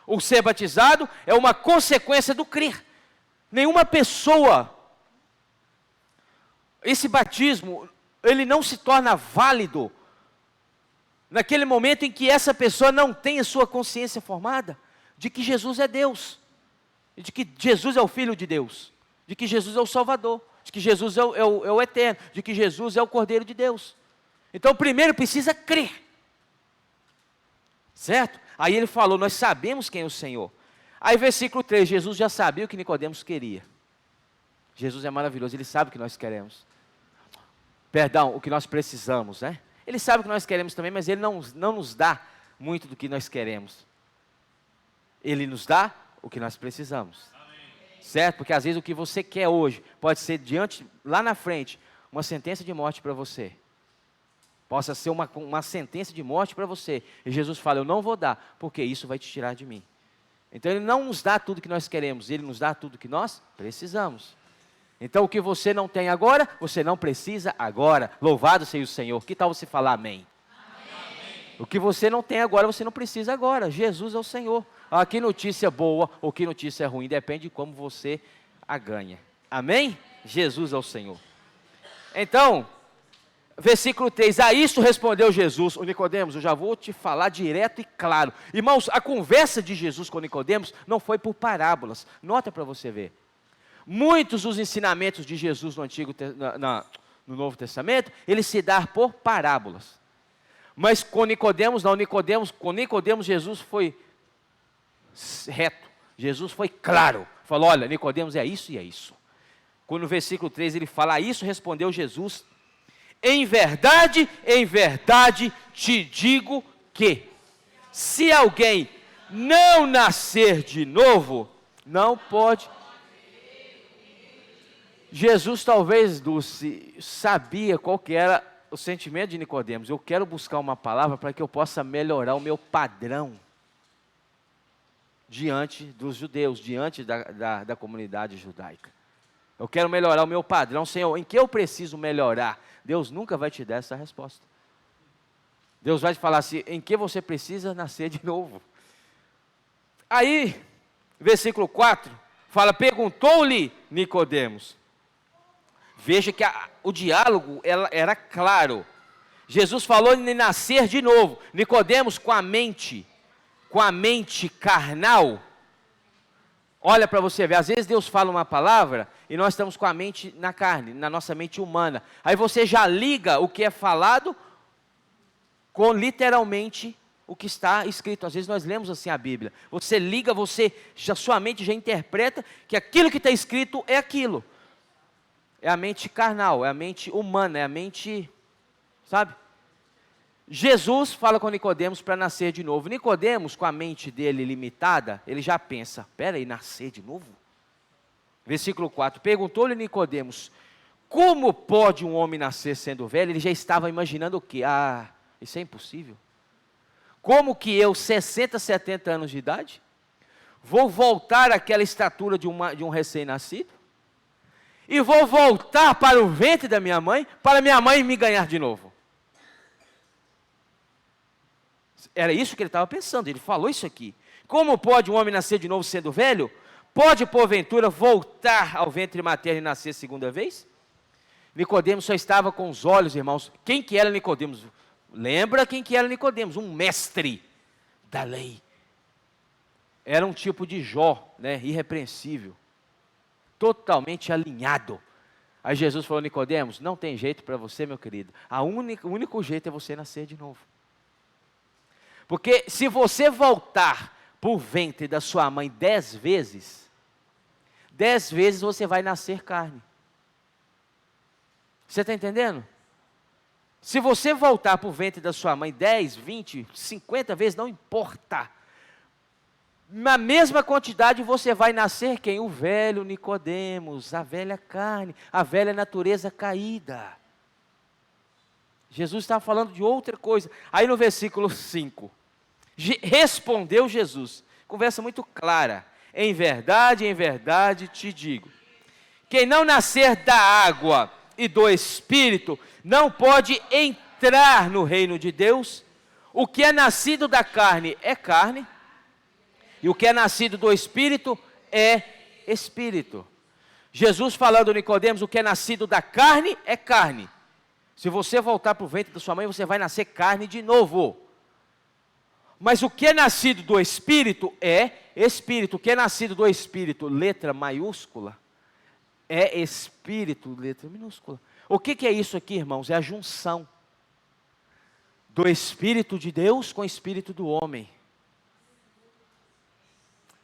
O ser batizado é uma consequência do crer. Nenhuma pessoa, esse batismo, ele não se torna válido naquele momento em que essa pessoa não tem a sua consciência formada de que Jesus é Deus, de que Jesus é o Filho de Deus, de que Jesus é o Salvador, de que Jesus é o Eterno, de que Jesus é o Cordeiro de Deus. Então primeiro precisa crer, certo? Aí ele falou, nós sabemos quem é o Senhor. Aí versículo 3, Jesus já sabia o que Nicodemos queria. Jesus é maravilhoso, Ele sabe o que nós queremos. Perdão, o que nós precisamos, né? Ele sabe o que nós queremos também, mas Ele não nos dá muito do que nós queremos. Ele nos dá o que nós precisamos. Amém. Certo? Porque às vezes o que você quer hoje pode ser lá na frente, uma sentença de morte para você. Possa ser uma sentença de morte para você. E Jesus fala, eu não vou dar, porque isso vai te tirar de mim. Então Ele não nos dá tudo que nós queremos, Ele nos dá tudo que nós precisamos. Então o que você não tem agora, você não precisa agora. Louvado seja o Senhor. Que tal você falar amém? Amém. O que você não tem agora, você não precisa agora. Jesus é o Senhor. Ah, que notícia boa ou que notícia ruim, depende de como você a ganha. Amém? Jesus é o Senhor. Então, versículo 3, a isso respondeu Jesus. O Nicodemos, eu já vou te falar direto e claro. Irmãos, a conversa de Jesus com Nicodemos não foi por parábolas. Nota para você ver. Muitos dos ensinamentos de Jesus no Novo Testamento, eles se dão por parábolas. Mas com Nicodemos, com Nicodemos Jesus foi reto. Jesus foi claro. Falou, olha, Nicodemos é isso e é isso. Quando no versículo 3 ele fala, a isso respondeu Jesus, em verdade te digo que, se alguém não nascer de novo, não pode. Jesus talvez, Dulce, sabia qual que era o sentimento de Nicodemos. Eu quero buscar uma palavra para que eu possa melhorar o meu padrão diante dos judeus, diante da comunidade judaica. Eu quero melhorar o meu padrão. Senhor, em que eu preciso melhorar? Deus nunca vai te dar essa resposta. Deus vai te falar assim, em que você precisa nascer de novo. Aí, versículo 4, fala, perguntou-lhe Nicodemos. Veja que o diálogo era claro. Jesus falou em nascer de novo. Nicodemos com a mente carnal. Olha para você ver, às vezes Deus fala uma palavra e nós estamos com a mente na carne, na nossa mente humana. Aí você já liga o que é falado com literalmente o que está escrito. Às vezes nós lemos assim a Bíblia. Você liga, sua mente já interpreta que aquilo que está escrito é aquilo. É a mente carnal, é a mente humana, é a mente, sabe? Jesus fala com Nicodemos para nascer de novo. Nicodemos, com a mente dele limitada, ele já pensa, espera aí, nascer de novo? Versículo 4, perguntou-lhe Nicodemos, como pode um homem nascer sendo velho? Ele já estava imaginando o quê? Ah, isso é impossível. Como que eu, 60, 70 anos de idade, vou voltar àquela estatura de um recém-nascido? E vou voltar para o ventre da minha mãe, para minha mãe me ganhar de novo. Era isso que ele estava pensando, ele falou isso aqui. Como pode um homem nascer de novo sendo velho? Pode, porventura, voltar ao ventre materno e nascer segunda vez? Nicodemos só estava com os olhos, irmãos. Quem que era Nicodemos? Lembra quem que era Nicodemos? Um mestre da lei. Era um tipo de Jó, né, irrepreensível. Totalmente alinhado. Aí Jesus falou, Nicodemos, não tem jeito para você, meu querido. O único jeito é você nascer de novo. Porque se você voltar para o ventre da sua mãe 10 vezes você vai nascer carne. Você está entendendo? Se você voltar para o ventre da sua mãe 10, 20, 50 vezes, não importa. Na mesma quantidade você vai nascer quem? O velho Nicodemos, a velha carne, a velha natureza caída. Jesus estava falando de outra coisa. Aí no versículo 5, respondeu Jesus, conversa muito clara, em verdade te digo, quem não nascer da água e do Espírito, não pode entrar no reino de Deus. O que é nascido da carne é carne, e o que é nascido do Espírito é Espírito. Jesus falando a Nicodemos, o que é nascido da carne é carne. Se você voltar para o ventre da sua mãe, você vai nascer carne de novo. Mas o que é nascido do Espírito é Espírito. O que é nascido do Espírito, letra maiúscula, é Espírito, letra minúscula. O que é isso aqui, irmãos? É a junção do Espírito de Deus com o Espírito do homem.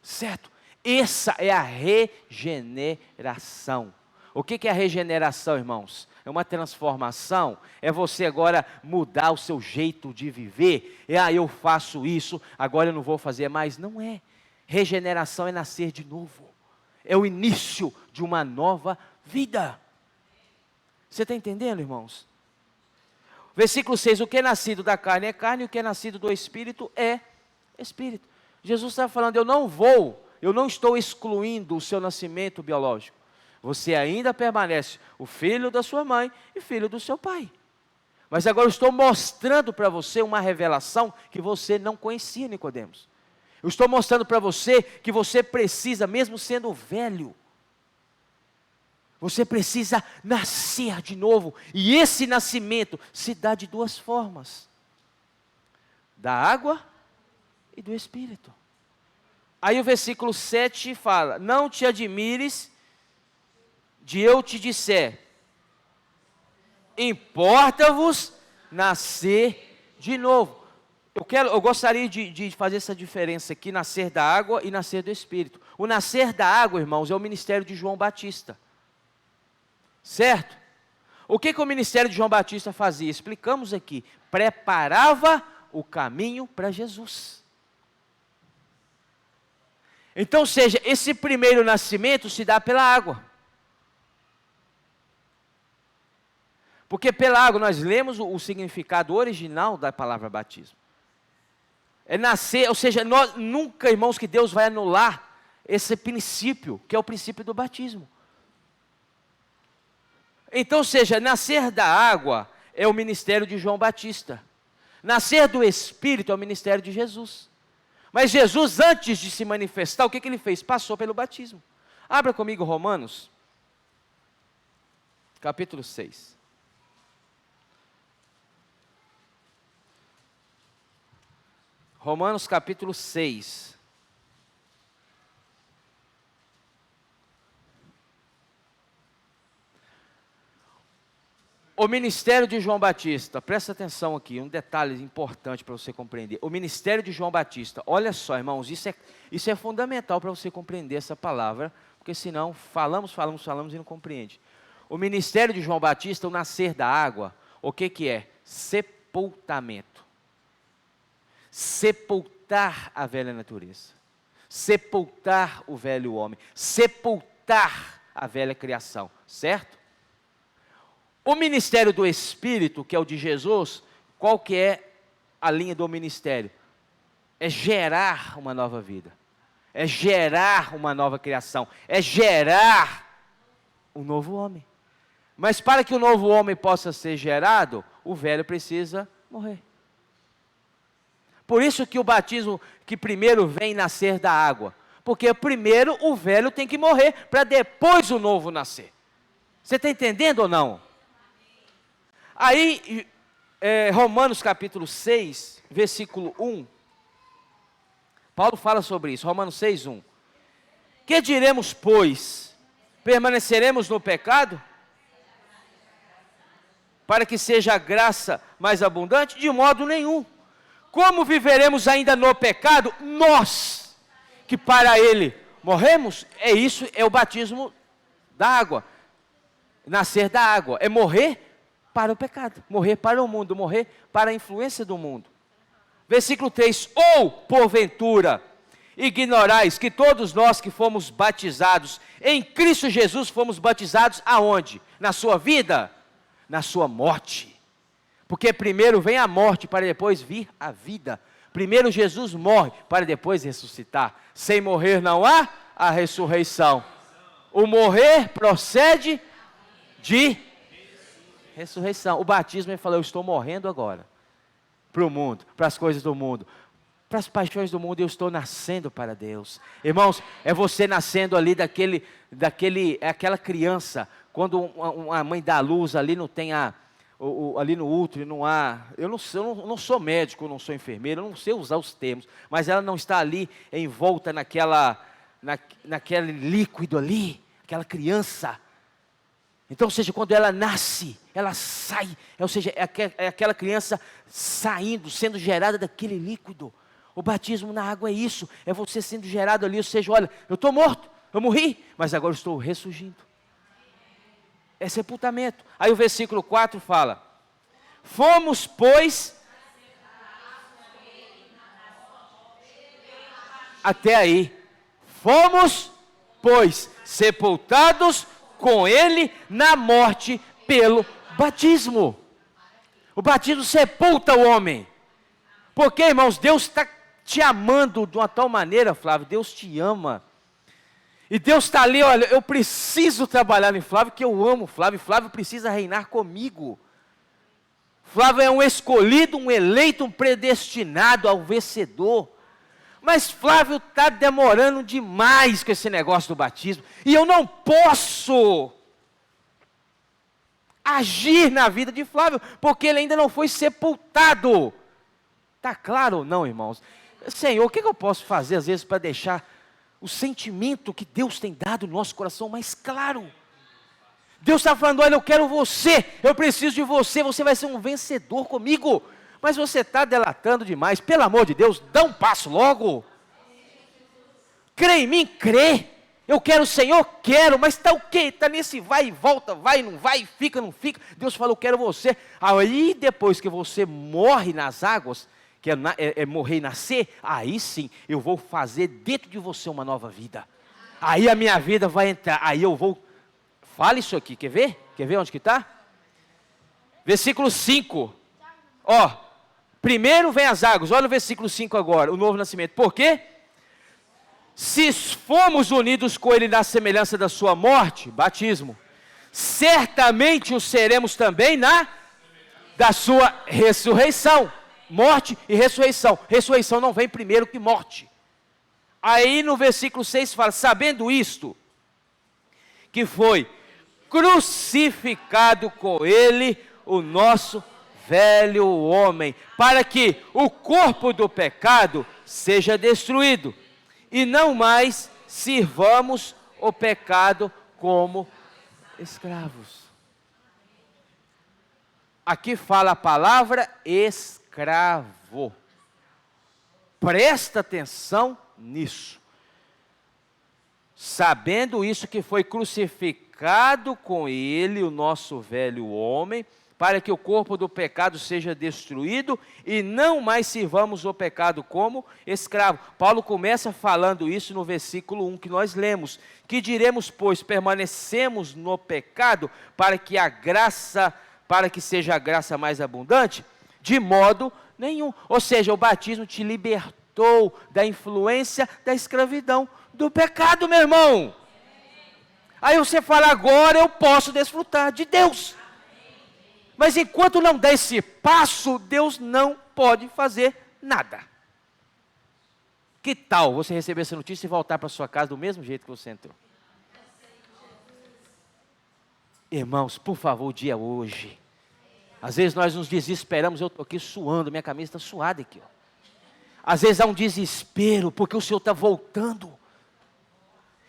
Certo? Essa é a regeneração. O que é a regeneração, irmãos? É uma transformação, é você agora mudar o seu jeito de viver. Eu faço isso, agora eu não vou fazer mais. Não é. Regeneração é nascer de novo. É o início de uma nova vida. Você está entendendo, irmãos? Versículo 6, o que é nascido da carne é carne, e o que é nascido do Espírito é Espírito. Jesus está falando, eu não estou excluindo o seu nascimento biológico. Você ainda permanece o filho da sua mãe e filho do seu pai. Mas agora eu estou mostrando para você uma revelação que você não conhecia, Nicodemos. Eu estou mostrando para você que você precisa, mesmo sendo velho, você precisa nascer de novo. E esse nascimento se dá de duas formas: da água e do Espírito. Aí o versículo 7 fala, não te admires de eu te disser, importa-vos nascer de novo. Eu gostaria de fazer essa diferença aqui, nascer da água e nascer do Espírito. O nascer da água, irmãos, é o ministério de João Batista. Certo? O que o ministério de João Batista fazia? Explicamos aqui. Preparava o caminho para Jesus. Então, seja, esse primeiro nascimento se dá pela água. Porque pela água, nós lemos o significado original da palavra batismo. É nascer, ou seja, nós, nunca, irmãos, que Deus vai anular esse princípio, que é o princípio do batismo. Então, ou seja, nascer da água é o ministério de João Batista. Nascer do Espírito é o ministério de Jesus. Mas Jesus, antes de se manifestar, o que ele fez? Passou pelo batismo. Abra comigo Romanos, capítulo 6. Romanos capítulo 6. O ministério de João Batista, presta atenção aqui, um detalhe importante para você compreender. O ministério de João Batista, olha só, irmãos, isso é fundamental para você compreender essa palavra, porque senão falamos e não compreende. O ministério de João Batista, o nascer da água, o que é? Sepultamento. Sepultar a velha natureza, sepultar o velho homem, sepultar a velha criação, certo? O ministério do Espírito, que é o de Jesus, qual que é a linha do ministério? É gerar uma nova vida, é gerar uma nova criação, é gerar um novo homem. Mas para que o novo homem possa ser gerado, o velho precisa morrer. Por isso que o batismo que primeiro vem nascer da água. Porque primeiro o velho tem que morrer, para depois o novo nascer. Você está entendendo ou não? Aí, Romanos capítulo 6, versículo 1. Paulo fala sobre isso, Romanos 6, 1. Que diremos, pois? Permaneceremos no pecado? Para que seja a graça mais abundante? De modo nenhum. Como viveremos ainda no pecado? Nós, que para ele morremos, é o batismo da água. Nascer da água, é morrer para o pecado, morrer para o mundo, morrer para a influência do mundo. Versículo 3, ou porventura, ignorais que todos nós que fomos batizados em Cristo Jesus, fomos batizados aonde? Na sua vida? Na sua morte. Porque primeiro vem a morte, para depois vir a vida. Primeiro Jesus morre, para depois ressuscitar. Sem morrer não há a ressurreição. O morrer procede de ressurreição. O batismo, ele falou, eu estou morrendo agora. Para o mundo, para as coisas do mundo. Para as paixões do mundo, eu estou nascendo para Deus. Irmãos, é você nascendo ali aquela criança. Quando uma mãe dá luz ali, não tem ali no útero, não há, eu não sou médico, eu não sou enfermeiro, eu não sei usar os termos, mas ela não está ali envolta naquele líquido ali, aquela criança. Então, ou seja, quando ela nasce, ela sai, ou seja, é aquela criança saindo, sendo gerada daquele líquido. O batismo na água é isso, é você sendo gerado ali, ou seja, olha, eu estou morto, eu morri, mas agora eu estou ressurgindo. É sepultamento. Aí o versículo 4 fala, fomos, pois, até aí, fomos, pois, sepultados com ele na morte pelo batismo. O batismo sepulta o homem. Porque, irmãos, Deus está te amando de uma tal maneira, Flávio, Deus te ama. E Deus está ali, olha, eu preciso trabalhar em Flávio, que eu amo Flávio, Flávio precisa reinar comigo. Flávio é um escolhido, um eleito, um predestinado ao vencedor. Mas Flávio está demorando demais com esse negócio do batismo. E eu não posso agir na vida de Flávio, porque ele ainda não foi sepultado. Está claro ou não, irmãos? Senhor, o que eu posso fazer às vezes para deixar o sentimento que Deus tem dado no nosso coração mais claro? Deus está falando, olha, eu quero você, eu preciso de você, você vai ser um vencedor comigo. Mas você está delatando demais, pelo amor de Deus, dá um passo logo. Crê em mim, crê. Eu quero o Senhor, quero, mas está o quê? Está nesse vai e volta, vai, não vai, fica, não fica. Deus falou, eu quero você. Aí depois que você morre nas águas, que é morrer e nascer, aí sim, eu vou fazer dentro de você uma nova vida. Aí a minha vida vai entrar, aí eu vou... Fala isso aqui, quer ver? Quer ver onde que está? Versículo 5. Ó, primeiro vem as águas, olha o versículo 5 agora, o novo nascimento. Por quê? Se fomos unidos com ele na semelhança da sua morte, batismo, certamente o seremos também da sua ressurreição. Morte e ressurreição. Ressurreição não vem primeiro que morte. Aí no versículo 6 fala, sabendo isto, que foi crucificado com ele o nosso velho homem, para que o corpo do pecado seja destruído, e não mais sirvamos o pecado como escravos. Aqui fala a palavra escravo. Presta atenção nisso. Sabendo isso, que foi crucificado com ele o nosso velho homem, para que o corpo do pecado seja destruído e não mais sirvamos o pecado como escravo. Paulo começa falando isso no versículo 1 que nós lemos. Que diremos, pois, permanecemos no pecado para que seja a graça mais abundante? De modo nenhum. Ou seja, o batismo te libertou da influência da escravidão, do pecado, meu irmão. Aí você fala, agora eu posso desfrutar de Deus. Mas enquanto não der esse passo, Deus não pode fazer nada. Que tal você receber essa notícia e voltar para sua casa do mesmo jeito que você entrou? Irmãos, por favor, o dia é hoje. Às vezes nós nos desesperamos, eu estou aqui suando, minha camisa está suada aqui. Ó. Às vezes há um desespero, porque o Senhor está voltando.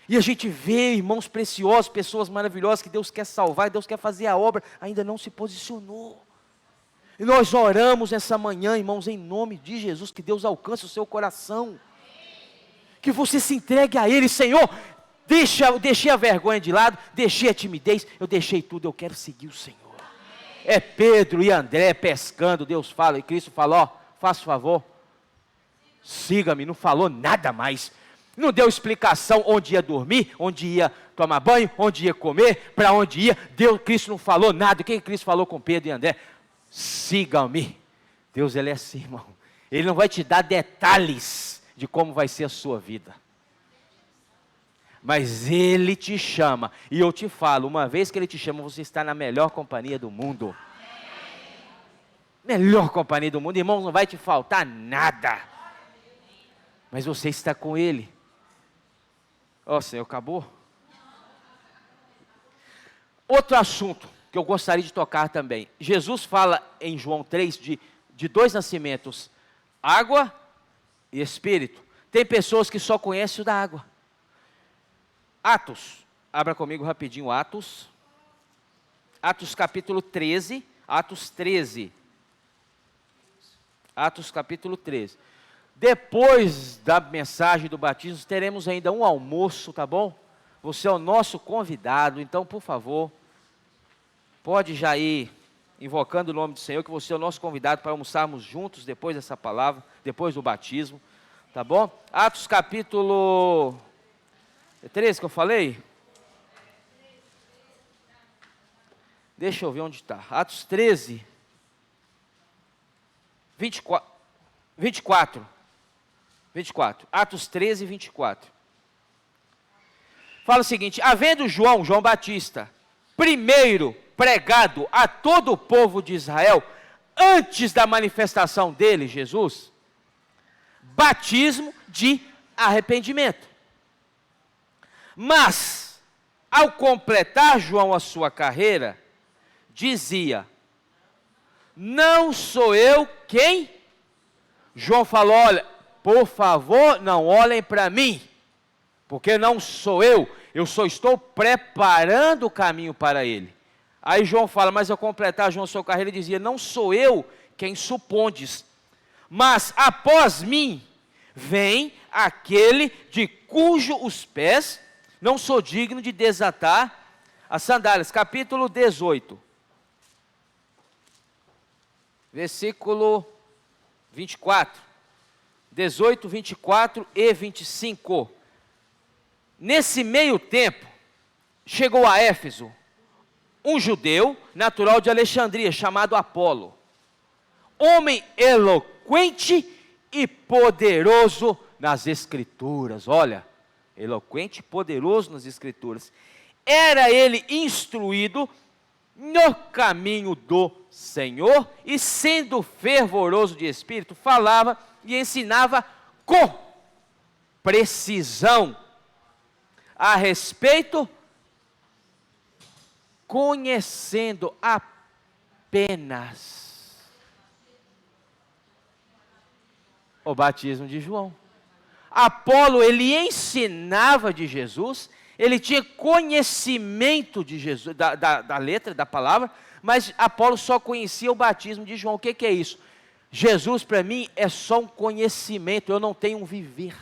E a gente vê irmãos preciosos, pessoas maravilhosas que Deus quer salvar, Deus quer fazer a obra, ainda não se posicionou. E nós oramos essa manhã, irmãos, em nome de Jesus, que Deus alcance o seu coração. Que você se entregue a Ele, Senhor. Eu deixei a vergonha de lado, deixei a timidez, eu deixei tudo, eu quero seguir o Senhor. É Pedro e André pescando, Deus fala, e Cristo fala, ó, faça favor, siga-me, não falou nada mais. Não deu explicação onde ia dormir, onde ia tomar banho, onde ia comer, para onde ia. Cristo não falou nada. O que Cristo falou com Pedro e André? Sigam-me. Deus, Ele é assim, irmão. Ele não vai te dar detalhes de como vai ser a sua vida. Mas Ele te chama. E eu te falo, uma vez que Ele te chama, você está na melhor companhia do mundo. Melhor companhia do mundo. Irmãos, não vai te faltar nada. Mas você está com Ele. Ó, Senhor, acabou? Outro assunto que eu gostaria de tocar também. Jesus fala em João 3 de dois nascimentos, água e espírito. Tem pessoas que só conhecem o da água. Atos, abra comigo rapidinho Atos. Atos capítulo 13, Atos 13. Atos capítulo 13. Depois da mensagem do batismo, teremos ainda um almoço, tá bom? Você é o nosso convidado, então, por favor, pode já ir invocando o nome do Senhor, que você é o nosso convidado para almoçarmos juntos depois dessa palavra, depois do batismo, tá bom? Atos capítulo 13 que eu falei? Deixa eu ver onde está. Atos 13, 24. Atos 13, 24. Fala o seguinte: havendo João Batista, primeiro pregado a todo o povo de Israel, antes da manifestação dele, Jesus, batismo de arrependimento. Mas, ao completar João a sua carreira, dizia: não sou eu quem? João falou: olha, por favor, não olhem para mim, porque não sou eu só estou preparando o caminho para ele. Aí João fala: mas ao completar João a sua carreira, ele dizia: não sou eu quem supondes, mas após mim vem aquele de cujo os pés não sou digno de desatar as sandálias. Capítulo 18, versículo 24. 18, 24 e 25. Nesse meio tempo, chegou a Éfeso um judeu natural de Alexandria, chamado Apolo, homem eloquente e poderoso nas Escrituras. Olha, eloquente e poderoso nas Escrituras. Era ele instruído no caminho do Senhor, e sendo fervoroso de espírito, falava e ensinava com precisão a respeito, conhecendo apenas o batismo de João. Apolo, ele ensinava de Jesus, ele tinha conhecimento de Jesus, da letra, da palavra, mas Apolo só conhecia o batismo de João. O que é isso? Jesus para mim é só um conhecimento, eu não tenho um viver.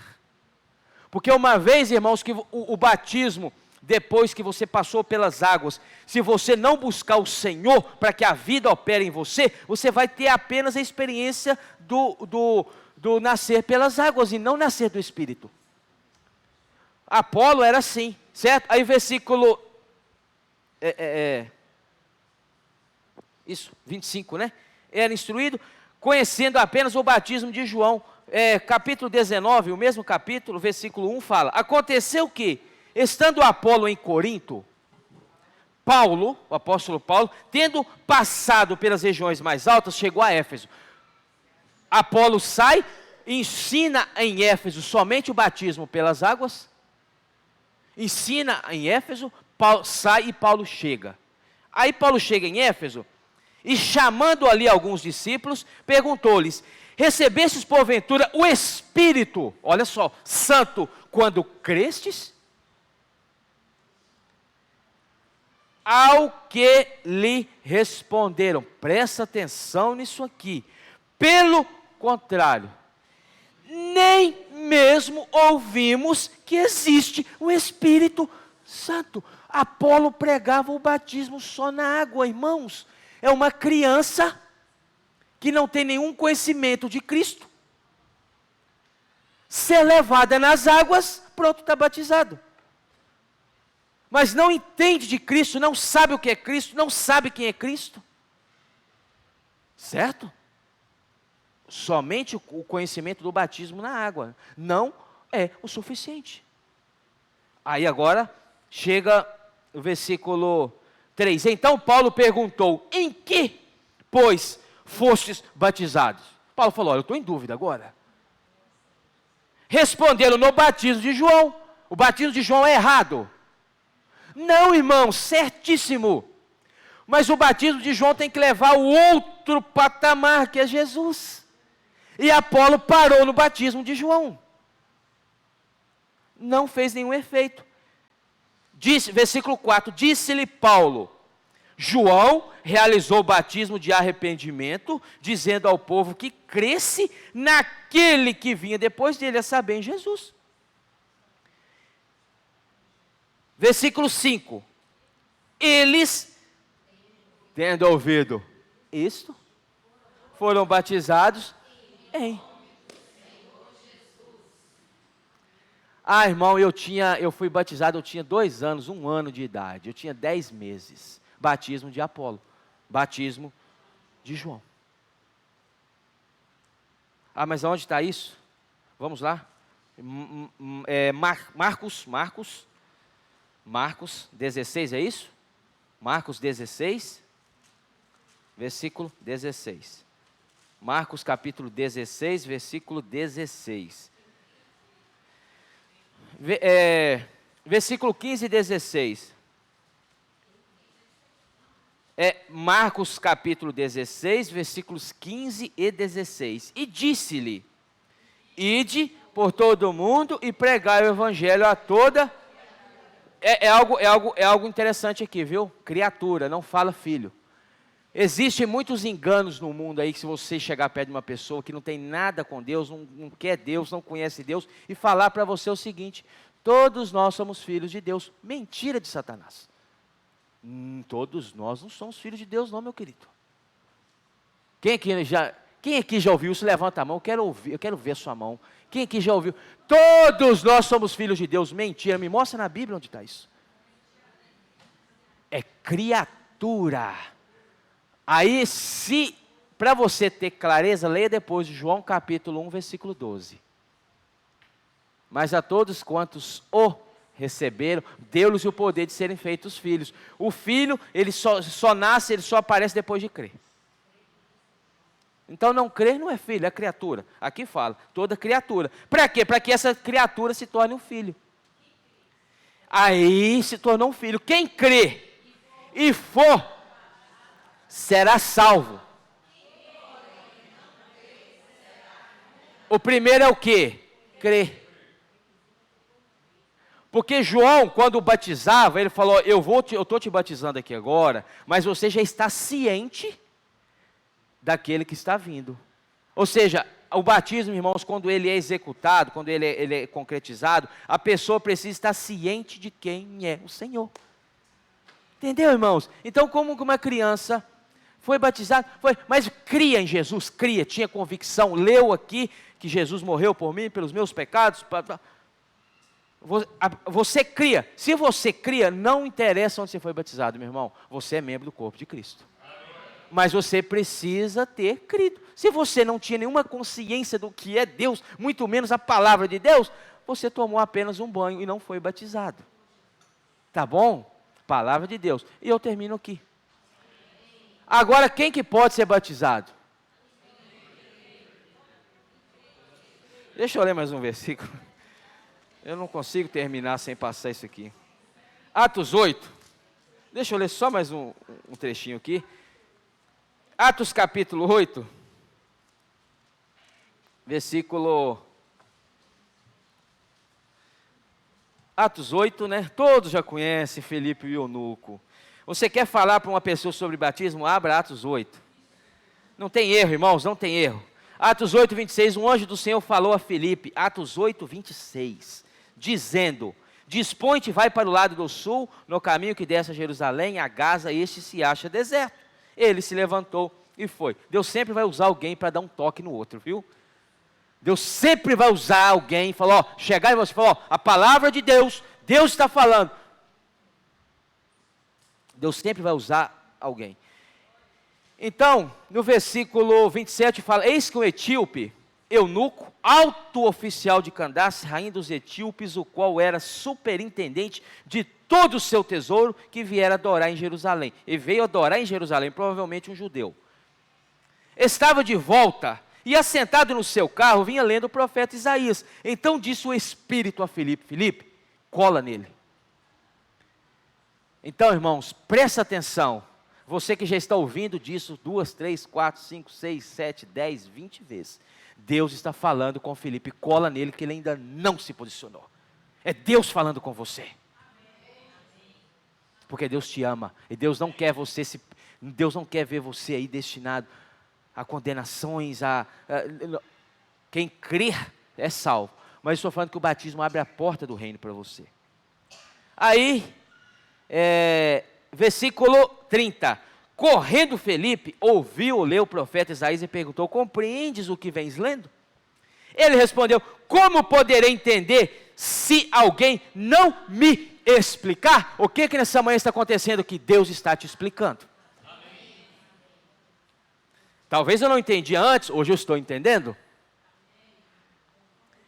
Porque uma vez, irmãos, que o batismo, depois que você passou pelas águas, se você não buscar o Senhor para que a vida opere em você, você vai ter apenas a experiência do nascer pelas águas e não nascer do Espírito. Apolo era assim, certo? Aí versículo 25, né? Era instruído, conhecendo apenas o batismo de João. Capítulo 19, o mesmo capítulo, versículo 1 fala: aconteceu que, estando Apolo em Corinto, Paulo, o apóstolo Paulo, tendo passado pelas regiões mais altas, chegou a Éfeso. Apolo sai, ensina em Éfeso somente o batismo pelas águas, ensina em Éfeso, Paulo sai e Paulo chega. Aí Paulo chega em Éfeso, e chamando ali alguns discípulos, perguntou-lhes: recebestes porventura o Espírito, olha só, Santo, quando crestes? Ao que lhe responderam, presta atenção nisso aqui, pelo contrário, nem mesmo ouvimos que existe o Espírito Santo. Apolo pregava o batismo só na água, irmãos. É uma criança que não tem nenhum conhecimento de Cristo, ser levada nas águas, pronto, está batizado. Mas não entende de Cristo, não sabe o que é Cristo, não sabe quem é Cristo. Certo? Somente o conhecimento do batismo na água não é o suficiente. Aí agora chega o versículo 3. Então Paulo perguntou: em que, pois, fostes batizados? Paulo falou: olha, eu estou em dúvida agora. Responderam: no batismo de João. O batismo de João é errado. Não, irmão, certíssimo. Mas o batismo de João tem que levar o outro patamar, que é Jesus. E Apolo parou no batismo de João. Não fez nenhum efeito. Versículo 4, disse-lhe Paulo: João realizou o batismo de arrependimento, dizendo ao povo que cresce naquele que vinha depois dele, a saber, em Jesus. Versículo 5. Eles, tendo ouvido isto, foram batizados em. Irmão, eu fui batizado, eu tinha 2 anos, 1 ano de idade, eu tinha 10 meses. Batismo de Apolo, batismo de João. Mas onde está isso? Vamos lá. Marcos 16, é isso? Marcos 16, versículo 16. Marcos capítulo 16, versículo 16. Versículo 15 e 16. Marcos capítulo 16, versículos 15 e 16. E disse-lhe: ide por todo o mundo e pregai o evangelho a toda. É algo interessante aqui, viu? Criatura, não fala filho. Existem muitos enganos no mundo aí, que se você chegar perto de uma pessoa que não tem nada com Deus, não quer Deus, não conhece Deus, e falar para você o seguinte: todos nós somos filhos de Deus. Mentira de Satanás. Todos nós não somos filhos de Deus, não, meu querido. Quem aqui já ouviu isso? Levanta a mão, eu quero ver a sua mão. Quem aqui já ouviu? Todos nós somos filhos de Deus. Mentira, me mostra na Bíblia onde está isso. É criatura. Aí, para você ter clareza, leia depois de João capítulo 1, versículo 12. Mas a todos quantos o receberam, deu-lhes o poder de serem feitos filhos. O filho, ele só nasce, ele só aparece depois de crer. Então não crer não é filho, é criatura. Aqui fala, toda criatura. Para quê? Para que essa criatura se torne um filho. Aí se tornou um filho. Quem crê e for, será salvo. O primeiro é o quê? Crer. Porque João, quando batizava, ele falou: eu estou te batizando aqui agora, mas você já está ciente daquele que está vindo. Ou seja, o batismo, irmãos, quando ele é executado, quando ele é concretizado, a pessoa precisa estar ciente de quem é o Senhor. Entendeu, irmãos? Então, como uma criança foi batizada, mas cria em Jesus, tinha convicção, leu aqui que Jesus morreu por mim, pelos meus pecados. Você cria. Se você cria, não interessa onde você foi batizado, meu irmão. Você é membro do corpo de Cristo. Mas você precisa ter crido. Se você não tinha nenhuma consciência do que é Deus, muito menos a palavra de Deus, você tomou apenas um banho e não foi batizado. Tá bom? Palavra de Deus. E eu termino aqui. Agora, quem que pode ser batizado? Deixa eu ler mais um versículo. Eu não consigo terminar sem passar isso aqui. Atos 8. Deixa eu ler só mais um trechinho aqui. Atos capítulo 8. Versículo... Atos 8, né? Todos já conhecem Felipe e o eunuco. Você quer falar para uma pessoa sobre batismo? Abra Atos 8. Não tem erro, irmãos, não tem erro. Atos 8, 26. Um anjo do Senhor falou a Felipe. Atos 8, 26. Dizendo: dispõe-te, vai para o lado do sul, no caminho que desce a Jerusalém, a Gaza, este se acha deserto. Ele se levantou e foi. Deus sempre vai usar alguém para dar um toque no outro, viu? Deus sempre vai usar alguém, chegar em você e falar: a palavra de Deus, Deus está falando. Deus sempre vai usar alguém. Então, no versículo 27 fala: eis que um etíope, eunuco, alto oficial de Candace, rainha dos etíopes, o qual era superintendente de todo o seu tesouro, que viera adorar em Jerusalém. E veio adorar em Jerusalém, provavelmente um judeu. Estava de volta, e assentado no seu carro, vinha lendo o profeta Isaías. Então disse o Espírito a Filipe: Filipe, cola nele. Então, irmãos, presta atenção. Você que já está ouvindo disso 2, 3, 4, 5, 6, 7, 10, 20 vezes. Deus está falando com Filipe, cola nele que ele ainda não se posicionou. É Deus falando com você. porque Deus te ama, e Deus não quer ver você aí destinado a condenações, quem crer é salvo, mas estou falando que o batismo abre a porta do reino para você. Aí, versículo 30, correndo Felipe, ouviu, leu o profeta Isaías e perguntou, compreendes o que vens lendo? Ele respondeu, como poderei entender se alguém não me explicar? O que nessa manhã está acontecendo que Deus está te explicando? Amém. Talvez eu não entendi antes, hoje eu estou entendendo.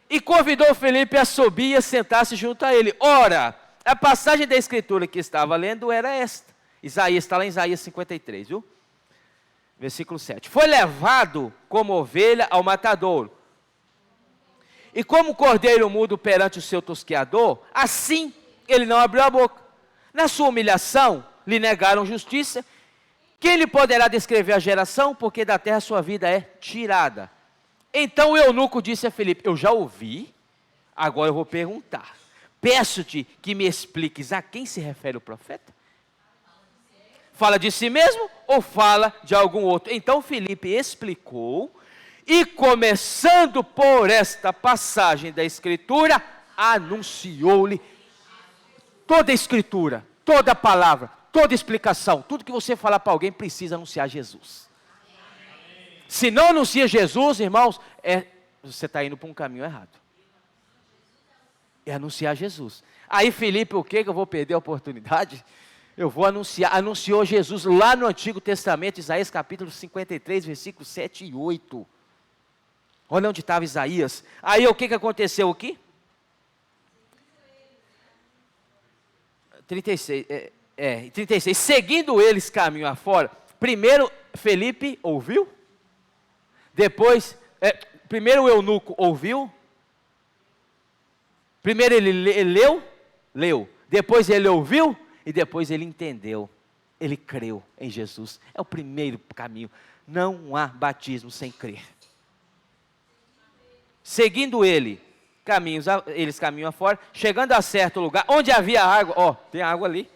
E convidou Felipe a subir e a sentar-se junto a ele. Ora, a passagem da escritura que estava lendo era esta. Isaías, está lá em Isaías 53, viu? Versículo 7. Foi levado como ovelha ao matadouro. E como o cordeiro mudo perante o seu tosqueador, assim ele não abriu a boca. Na sua humilhação, lhe negaram justiça. Quem lhe poderá descrever a geração? Porque da terra sua vida é tirada. Então o eunuco disse a Filipe, eu já ouvi, agora eu vou perguntar. Peço-te que me expliques a quem se refere o profeta? Fala de si mesmo ou fala de algum outro? Então Filipe explicou, e começando por esta passagem da Escritura, anunciou-lhe toda a Escritura, toda a palavra, toda a explicação, tudo que você falar para alguém precisa anunciar Jesus. Se não anuncia Jesus, irmãos, você está indo para um caminho errado. É anunciar Jesus. Aí Filipe, o que eu vou perder a oportunidade? Eu vou anunciou Jesus lá no Antigo Testamento, Isaías capítulo 53, versículos 7 e 8. Olha onde estava Isaías. Aí o que aconteceu aqui? 36, 36. Seguindo eles caminho afora, primeiro Felipe ouviu, depois, primeiro o eunuco ouviu, primeiro ele leu, depois ele ouviu, e depois ele entendeu, ele creu em Jesus. É o primeiro caminho, não há batismo sem crer. Seguindo eles caminham afora, chegando a certo lugar, onde havia água, tem água ali,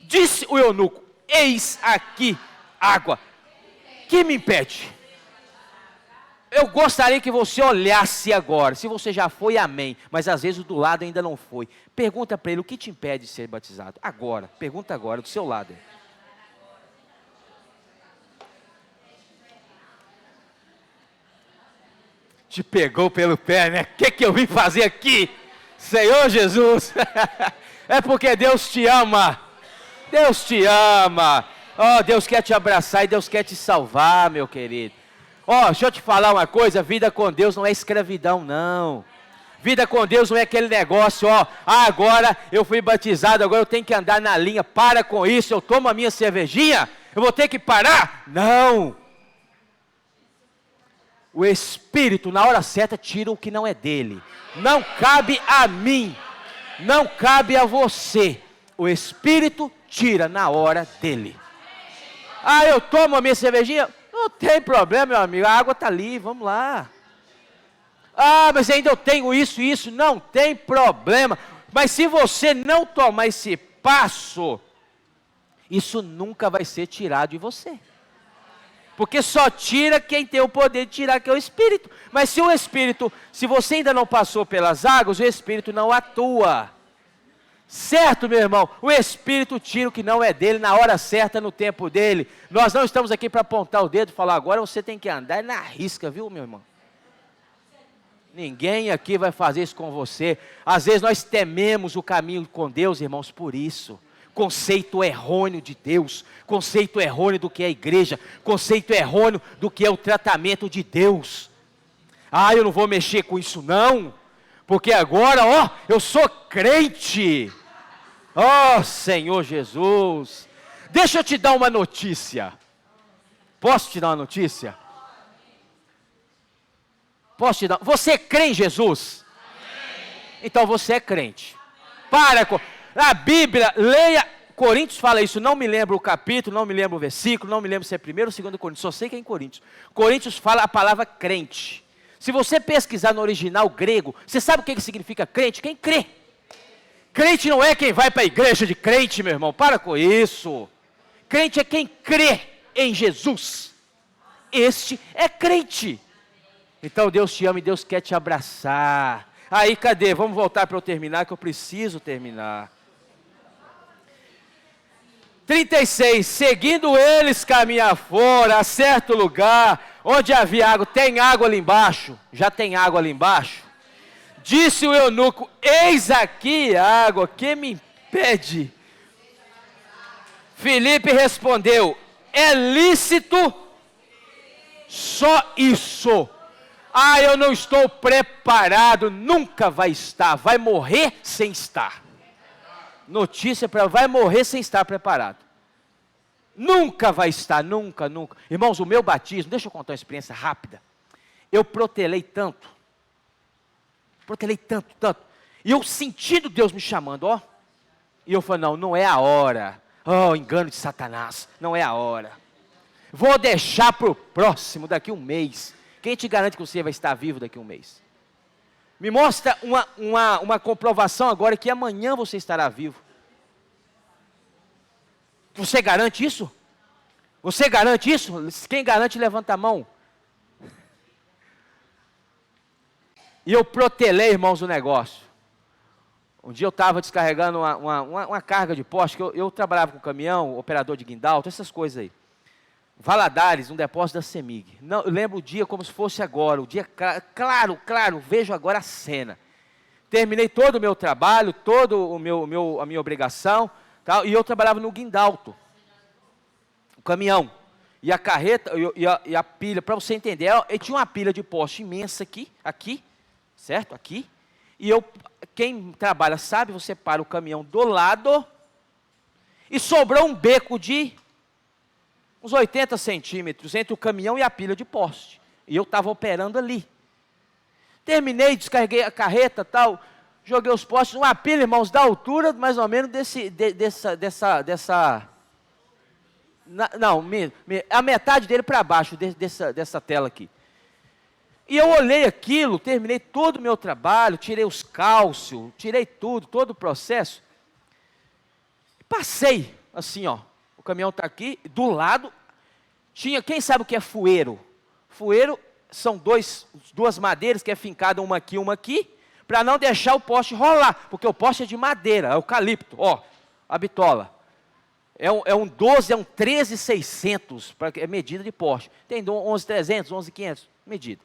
disse o eunuco, eis aqui água, que me impede? Eu gostaria que você olhasse agora, se você já foi, amém, mas às vezes o do lado ainda não foi, pergunta para ele, o que te impede de ser batizado? Agora, pergunta agora, do seu lado. Te pegou pelo pé, né? O que eu vim fazer aqui? Senhor Jesus, é porque Deus te ama, Deus te ama, Deus quer te abraçar e Deus quer te salvar, meu querido. Deixa eu te falar uma coisa, vida com Deus não é escravidão, não. Vida com Deus não é aquele negócio, agora eu fui batizado, agora eu tenho que andar na linha, para com isso, eu tomo a minha cervejinha, eu vou ter que parar? Não. O Espírito, na hora certa, tira o que não é dele. Não cabe a mim, não cabe a você. O Espírito tira na hora dele. Eu tomo a minha cervejinha? Não tem problema, meu amigo, a água está ali, vamos lá. Mas ainda eu tenho isso, não tem problema. Mas se você não tomar esse passo, isso nunca vai ser tirado de você. Porque só tira quem tem o poder de tirar, que é o Espírito. Mas se você ainda não passou pelas águas, o Espírito não atua. Certo, meu irmão? O Espírito tira o que não é dele, na hora certa, no tempo dele. Nós não estamos aqui para apontar o dedo e falar, agora você tem que andar na risca, viu, meu irmão? Ninguém aqui vai fazer isso com você. Às vezes nós tememos o caminho com Deus, irmãos, por isso. Conceito errôneo de Deus, conceito errôneo do que é a igreja, conceito errôneo do que é o tratamento de Deus. Eu não vou mexer com isso não, porque agora, eu sou crente. Senhor Jesus, deixa eu te dar uma notícia. Posso te dar uma notícia? Posso te dar? Você crê em Jesus? Então você é crente. Para com... A Bíblia, leia, Coríntios fala isso, não me lembro o capítulo, não me lembro o versículo, não me lembro se é 1º ou 2º Coríntios, só sei que é em Coríntios. Coríntios fala a palavra crente. Se você pesquisar no original grego, você sabe o que significa crente? Quem crê. Crente não é quem vai para a igreja de crente, meu irmão. Para com isso. Crente é quem crê em Jesus. Este é crente. Então Deus te ama e Deus quer te abraçar. Aí, cadê? Vamos voltar para eu terminar, que eu preciso terminar. 36, seguindo eles caminhar fora, a certo lugar, onde havia água. Tem água ali embaixo? Já tem água ali embaixo? Disse o eunuco, eis aqui a água, que me impede? Filipe respondeu, é lícito só isso. Ah, eu não estou preparado, nunca vai estar, vai morrer sem estar. Notícia para vai morrer sem estar preparado. Nunca vai estar, nunca. Irmãos, o meu batismo, deixa eu contar uma experiência rápida. Eu protelei tanto. E eu sentindo Deus me chamando, ó. E eu falei, não é a hora. Oh, engano de Satanás, não é a hora. Vou deixar para o próximo, daqui um mês. Quem te garante que você vai estar vivo daqui a um mês? Me mostra uma comprovação agora que amanhã você estará vivo. Você garante isso? Você garante isso? Quem garante, levanta a mão. E eu protelei, irmãos, o negócio. Um dia eu estava descarregando uma carga de poste, que eu trabalhava com caminhão, operador de guindalto, essas coisas aí. Valadares, um depósito da CEMIG. Não, eu lembro o dia como se fosse agora, o dia claro, vejo agora a cena. Terminei todo o meu trabalho, a minha obrigação, tal, e eu trabalhava no guindalto, o caminhão. E a carreta, e a pilha, para você entender, eu tinha uma pilha de poste imensa aqui, certo? Aqui. E quem trabalha sabe, você para o caminhão do lado, e sobrou um beco de uns 80 centímetros entre o caminhão e a pilha de poste. E eu estava operando ali. Terminei, descarreguei a carreta, tal, joguei os postes, uma pilha, irmãos, da altura mais ou menos a metade dele para baixo, dessa tela aqui. E eu olhei aquilo, terminei todo o meu trabalho, tirei os cálcios, tirei tudo, todo o processo. Passei, assim, ó, o caminhão está aqui, do lado, quem sabe o que é fueiro? Fueiro são duas madeiras que é fincada uma aqui, para não deixar o poste rolar, porque o poste é de madeira, é eucalipto, ó, a bitola. É um 12, é um 13.600, é medida de poste. Tem 11.300, 11.500, medida.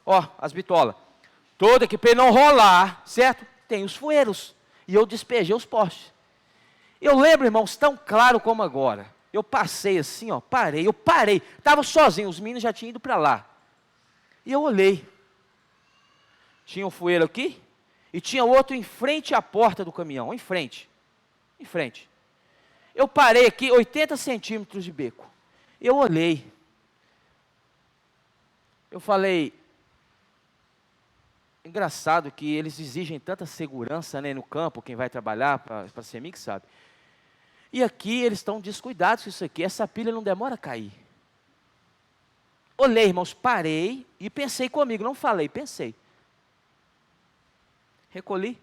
Ó, as bitolas. Toda que para ele não rolar, certo? Tem os fueiros. E eu despejei os postes. Eu lembro, irmãos, tão claro como agora. Eu passei assim, ó, eu parei. Estava sozinho, os meninos já tinham ido para lá. E eu olhei. Tinha um fueiro aqui e tinha outro em frente à porta do caminhão, em frente. Eu parei aqui, 80 centímetros de beco. Eu olhei. Eu falei, engraçado que eles exigem tanta segurança, né, no campo, quem vai trabalhar para a CEMIG sabe. E aqui eles estão descuidados com isso aqui, essa pilha não demora a cair. Olhei, irmãos, parei e pensei comigo, não falei, pensei. Recolhi,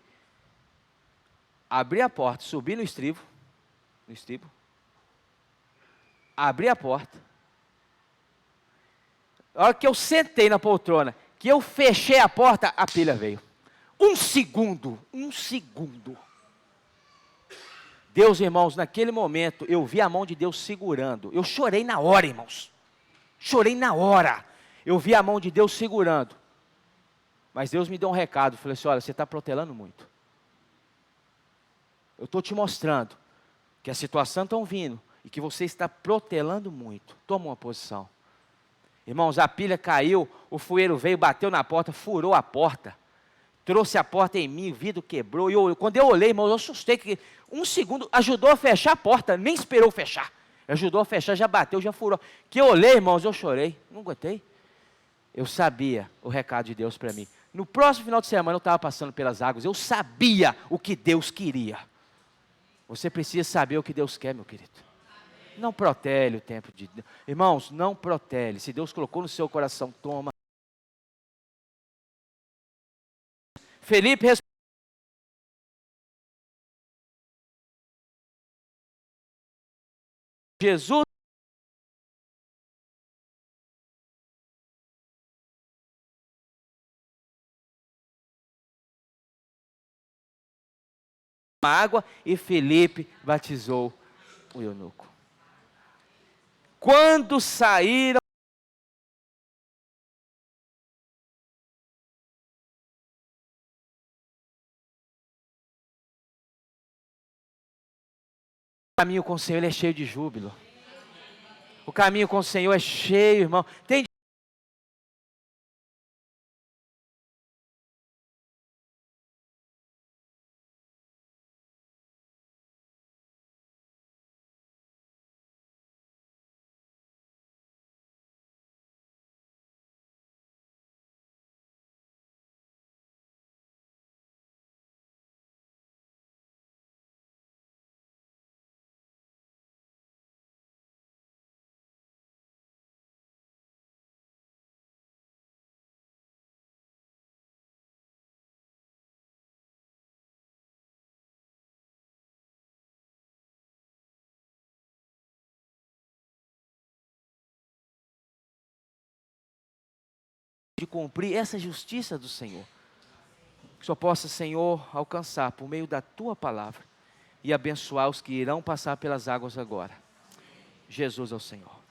abri a porta, subi no estribo, abri a porta. A hora que eu sentei na poltrona, que eu fechei a porta, a pilha veio. Um segundo. Deus, irmãos, naquele momento, eu vi a mão de Deus segurando. Eu chorei na hora, irmãos. Eu vi a mão de Deus segurando. Mas Deus me deu um recado. Falei assim, olha, você está protelando muito. Eu estou te mostrando que a situação está vindo e que você está protelando muito. Toma uma posição. Irmãos, a pilha caiu, o fueiro veio, bateu na porta, furou a porta. Trouxe a porta em mim, o vidro quebrou. Quando eu olhei, irmãos, eu assustei. Que um segundo ajudou a fechar a porta, nem esperou fechar. Ajudou a fechar, já bateu, já furou. Que eu olhei, irmãos, eu chorei. Não aguentei. Eu sabia o recado de Deus para mim. No próximo final de semana eu estava passando pelas águas. Eu sabia o que Deus queria. Você precisa saber o que Deus quer, meu querido. Não protele o tempo de Deus. Irmãos, não protele. Se Deus colocou no seu coração, toma. Felipe Jesus a água e Felipe batizou o eunuco. Quando saíram, o caminho com o Senhor ele é cheio de júbilo. O caminho com o Senhor é cheio, irmão. Tem de cumprir essa justiça do Senhor. Que só possa, Senhor, alcançar por meio da Tua palavra e abençoar os que irão passar pelas águas agora. Jesus é o Senhor.